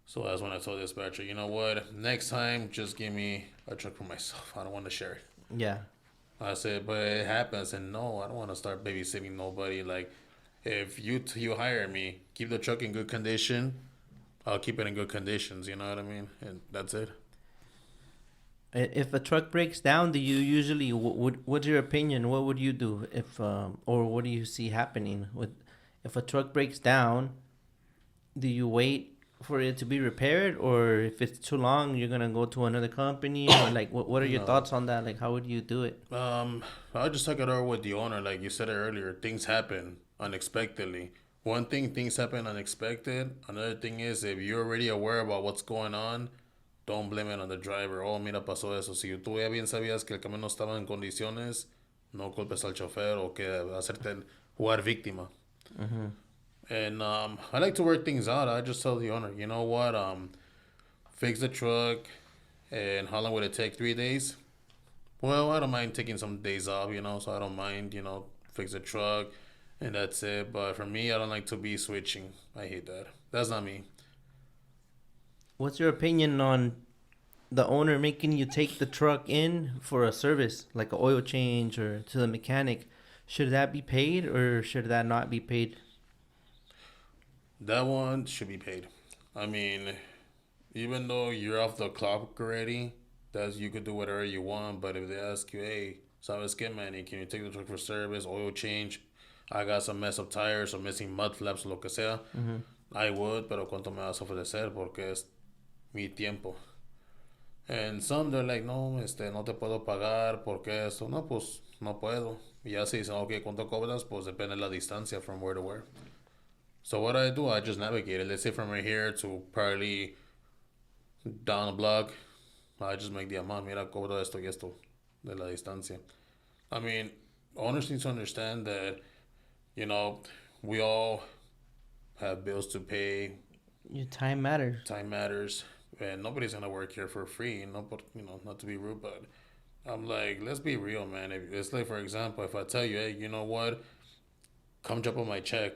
So that's when I told the dispatcher, you know what? Next time, just give me a truck for myself. I don't want to share it. Yeah. I said, but it happens, and no, I don't want to start babysitting nobody. Like, if you hire me, keep the truck in good condition, I'll keep it in good conditions. You know what I mean? And that's it. If a truck breaks down, do you usually? What's your opinion? What would you do if, or what do you see happening with, if a truck breaks down? Do you wait for it to be repaired, or if it's too long, you're gonna go to another company, or like what are your thoughts on that? Like, how would you do it? I'll just talk it over with the owner. Like you said it earlier, things happen unexpectedly. One thing, things happen unexpected. Another thing is if you're already aware about what's going on, don't blame it on the driver. Oh, mira, pasó eso. Si tú ya bien sabías que el camión no estaba en condiciones, no culpes al chofer o que hacerte jugar víctima. And I like to work things out. I just tell the owner, you know what, fix the truck. And how long would it take? 3 days? Well, I don't mind taking some days off, so I don't mind, fix the truck and that's it. But for me, I don't like to be switching. I hate that. That's not me. What's your opinion on the owner making you take the truck in for a service, like an oil change or to the mechanic? Should that be paid or should that not be paid? That one should be paid. I mean, even though you're off the clock already, you could do whatever you want. But if they ask you, hey, sabes que, Manny, can you take the truck for service, oil change? I got some messed up tires or missing mud flaps, lo que sea. I would, pero ¿cuánto me vas a ofrecer? Porque es mi tiempo. And some, they're like, no, no te puedo pagar porque esto. No, pues, no puedo. Y ya se dicen, ok, ¿cuánto cobras? Pues depende de la distancia from where to where. So what I do, I just navigate it. Let's say from right here to probably down the block. I just make the amount. Mira, cobro esto y esto de la distancia. I mean, owners need to understand that, we all have bills to pay. Your time matters. Time matters. And nobody's going to work here for free. But, not to be rude, but I'm like, let's be real, man. It's like, for example, if I tell you, hey, you know what? Come jump on my check.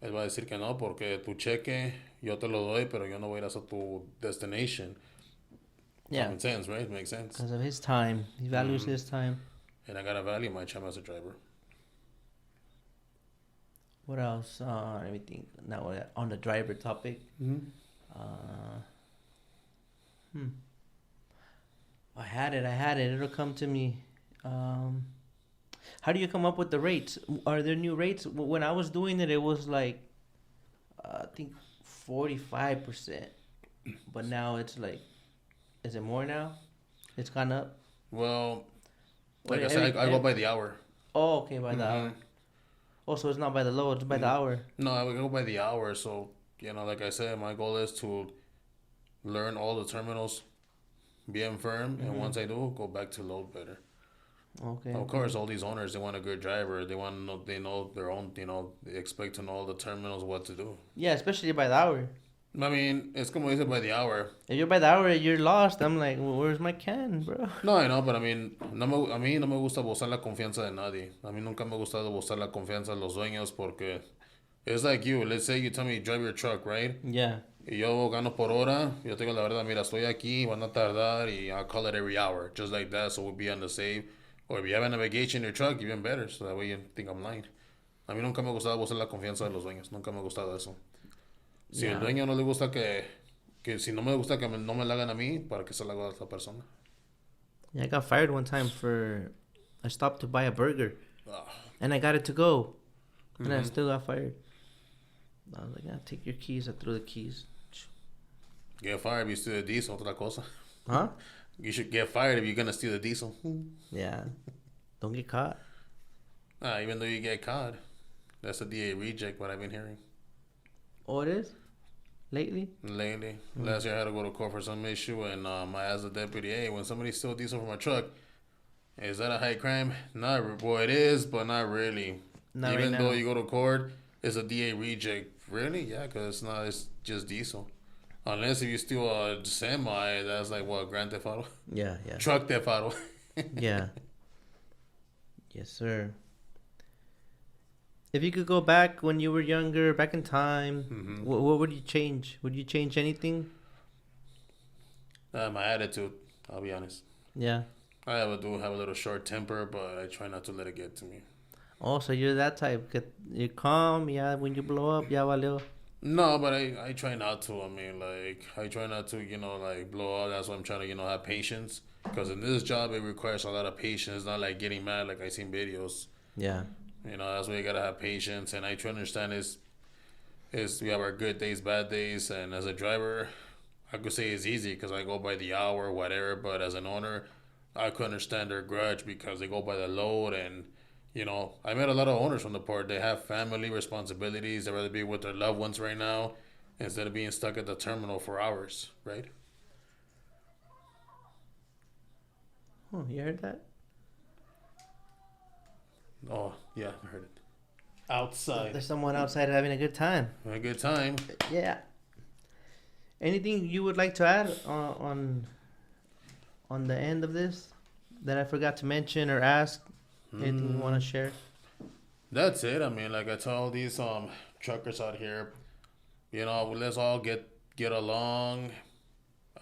Él va a decir que no, porque tu cheque yo te lo doy, pero yo no voy a ir hasta tu destination. Yeah. Common sense, right? Makes sense. Because of his time. He values his time. And I gotta value my time as a driver. What else? Let me think. Now on the driver topic. I had it. It'll come to me. How do you come up with the rates? Are there new rates? When I was doing it, it was like, I think 45%. But now it's like, is it more now? It's gone up? Well, like I said, I go by the hour. Oh, okay, by the hour. Oh, so it's not by the load, it's by the hour. No, I would go by the hour. So, like I said, my goal is to learn all the terminals, bien firm, and once I do, go back to load better. Okay. Of course, all these owners, they want a good driver. They want to know, they know their own, they expect to know all the terminals, what to do. Yeah, especially by the hour. I mean, it's como dice by the hour. If you're by the hour, you're lost. I'm like, well, where's my can, bro? No, I know, but I mean, a mí no me gusta abusar la confianza de nadie. A mí nunca me ha gustado abusar la confianza de los dueños porque it's like you. Let's say you tell me drive your truck, right? Yeah. Y yo gano por hora. Yo te digo la verdad, mira, estoy aquí, van a tardar, y I'll call it every hour. Just like that, so we'll be on the save. Or if you have a navigation in your truck, even better. So that way you think I'm lying. A mí nunca me ha gustado abusar la confianza de los dueños. Nunca me ha gustado eso. Si el dueño no le gusta que si no me gusta que no me la hagan a mí, para que se la haga a otra persona. Yeah, I got fired one time I stopped to buy a burger. And I got it to go. And I still got fired. I was like, take your keys. I threw the keys. Get fired if you steal the diesel, otra cosa. Huh? You should get fired if you're going to steal the diesel. Yeah. Don't get caught. Even though you get caught. That's a DA reject, what I've been hearing. Oh, it is? Lately? Last year I had to go to court for some issue, and I asked the deputy, hey, when somebody steals diesel from my truck, is that a high crime? Well, it is, but not really. Not Even right though now. you go to court, it's a DA reject. Really? Yeah, because it's just diesel. Unless if you steal a semi, that's like, what, Grand Theft Auto? Yeah. Truck Theft Auto. Yeah. Yes, sir. If you could go back when you were younger, back in time, what would you change? Would you change anything? My attitude, I'll be honest. Yeah. I have a little short temper, but I try not to let it get to me. Oh, so you're that type. You're calm, yeah, when you blow up, yeah, valeo. No, but I try not to. I mean, like, I try not to, blow out. That's why I'm trying to, have patience. Because in this job, it requires a lot of patience, not like getting mad like I seen videos. Yeah. That's why you gotta have patience. And I try to understand is we have our good days, bad days. And as a driver, I could say it's easy because I go by the hour, whatever. But as an owner, I could understand their grudge because they go by the load. And, I met a lot of owners from the port. They have family responsibilities. They'd rather be with their loved ones right now instead of being stuck at the terminal for hours, right? Oh, you heard that? Oh, yeah, I heard it. Outside. There's someone outside having a good time. A good time. Yeah. Anything you would like to add on the end of this that I forgot to mention or ask? Anything you want to share? That's it. I mean, like I tell these truckers out here, let's all get along,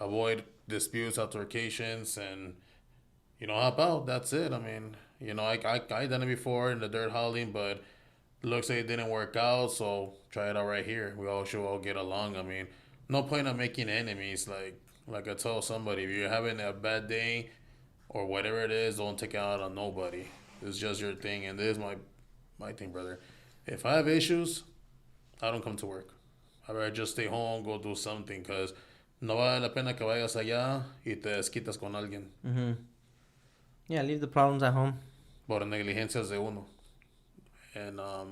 avoid disputes, altercations, and help out. That's it. I mean, I done it before in the dirt hauling, but looks like it didn't work out. So try it out right here. We all should all get along. I mean, no point of making enemies. Like I tell somebody, if you're having a bad day or whatever it is, don't take it out on nobody. It's just your thing, and this is my thing, brother. If I have issues, I don't come to work. I rather just stay home, go do something, because no vale la pena que vayas allá y te desquitas con alguien Mm-hmm. Yeah, leave the problems at home. por negligencias de uno. And I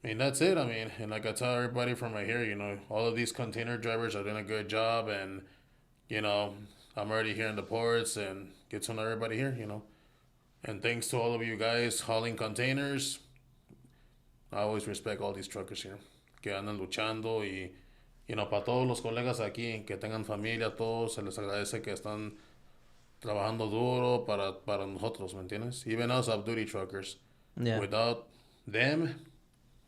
mean, that's it. I mean, and like I tell everybody from right here, all of these container drivers are doing a good job, and I'm already here in the ports, and get to know everybody here. And thanks to all of you guys hauling containers. I always respect all these truckers here que andan luchando y, para todos los colegas aquí que tengan familia, todos se les agradece que están trabajando duro para nosotros, ¿me entiendes? Even us off-duty truckers. Yeah. Without them,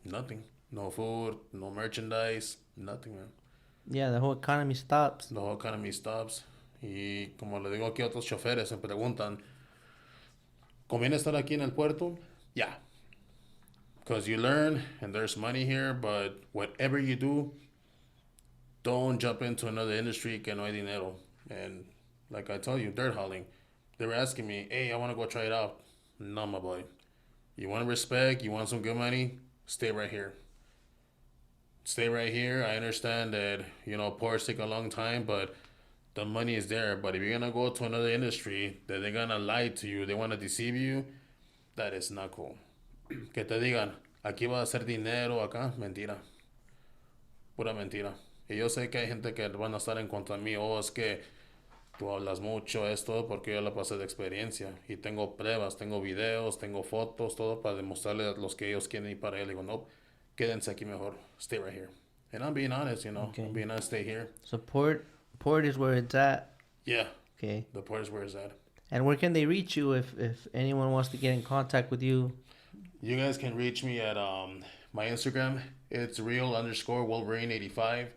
nothing. No food, no merchandise, nothing, man. Yeah, the whole economy stops. The whole economy stops. Y como le digo aquí a otros choferes, me preguntan, ¿conviene estar aquí en el puerto? Yeah. Because you learn and there's money here, but whatever you do, don't jump into another industry que no hay dinero. And like I told you, dirt hauling. They were asking me, hey, I want to go try it out. No, my boy. You want respect, you want some good money, stay right here. Stay right here. I understand that, ports take a long time, but the money is there. But if you're going to go to another industry that they're going to lie to you, they want to deceive you, that is not cool. Que te digan, aquí va a hacer dinero, acá, mentira. Pura mentira. Y yo sé que hay gente que van a estar en contra de mí. Oh, es que tú hablas mucho, esto, porque yo la pasé de experiencia. Y tengo pruebas, tengo videos, tengo fotos, todo para demostrarles a los que ellos quieren ir para él. Digo, no, quédense aquí mejor. Stay right here. And I'm being honest, Okay. I'm being honest, stay here. So port is where it's at. Yeah. Okay. The port is where it's at. And where can they reach you if anyone wants to get in contact with you? You guys can reach me at my Instagram. It's real_Wolverine85.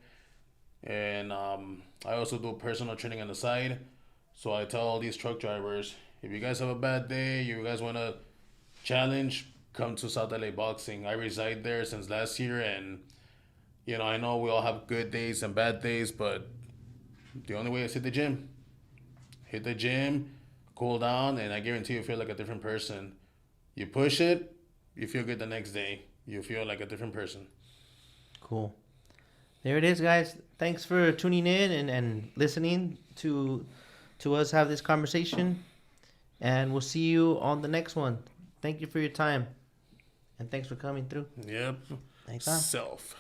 And I also do personal training on the side. So I tell all these truck drivers, if you guys have a bad day, you guys want to challenge, come to South LA Boxing. I reside there since last year, and I know we all have good days and bad days, but the only way is hit the gym. Hit the gym, cool down, and I guarantee you feel like a different person. You push it, you feel good the next day. You feel like a different person. Cool. There it is, guys. Thanks for tuning in and listening to us have this conversation. And we'll see you on the next one. Thank you for your time. And thanks for coming through. Yep. Thanks. Self.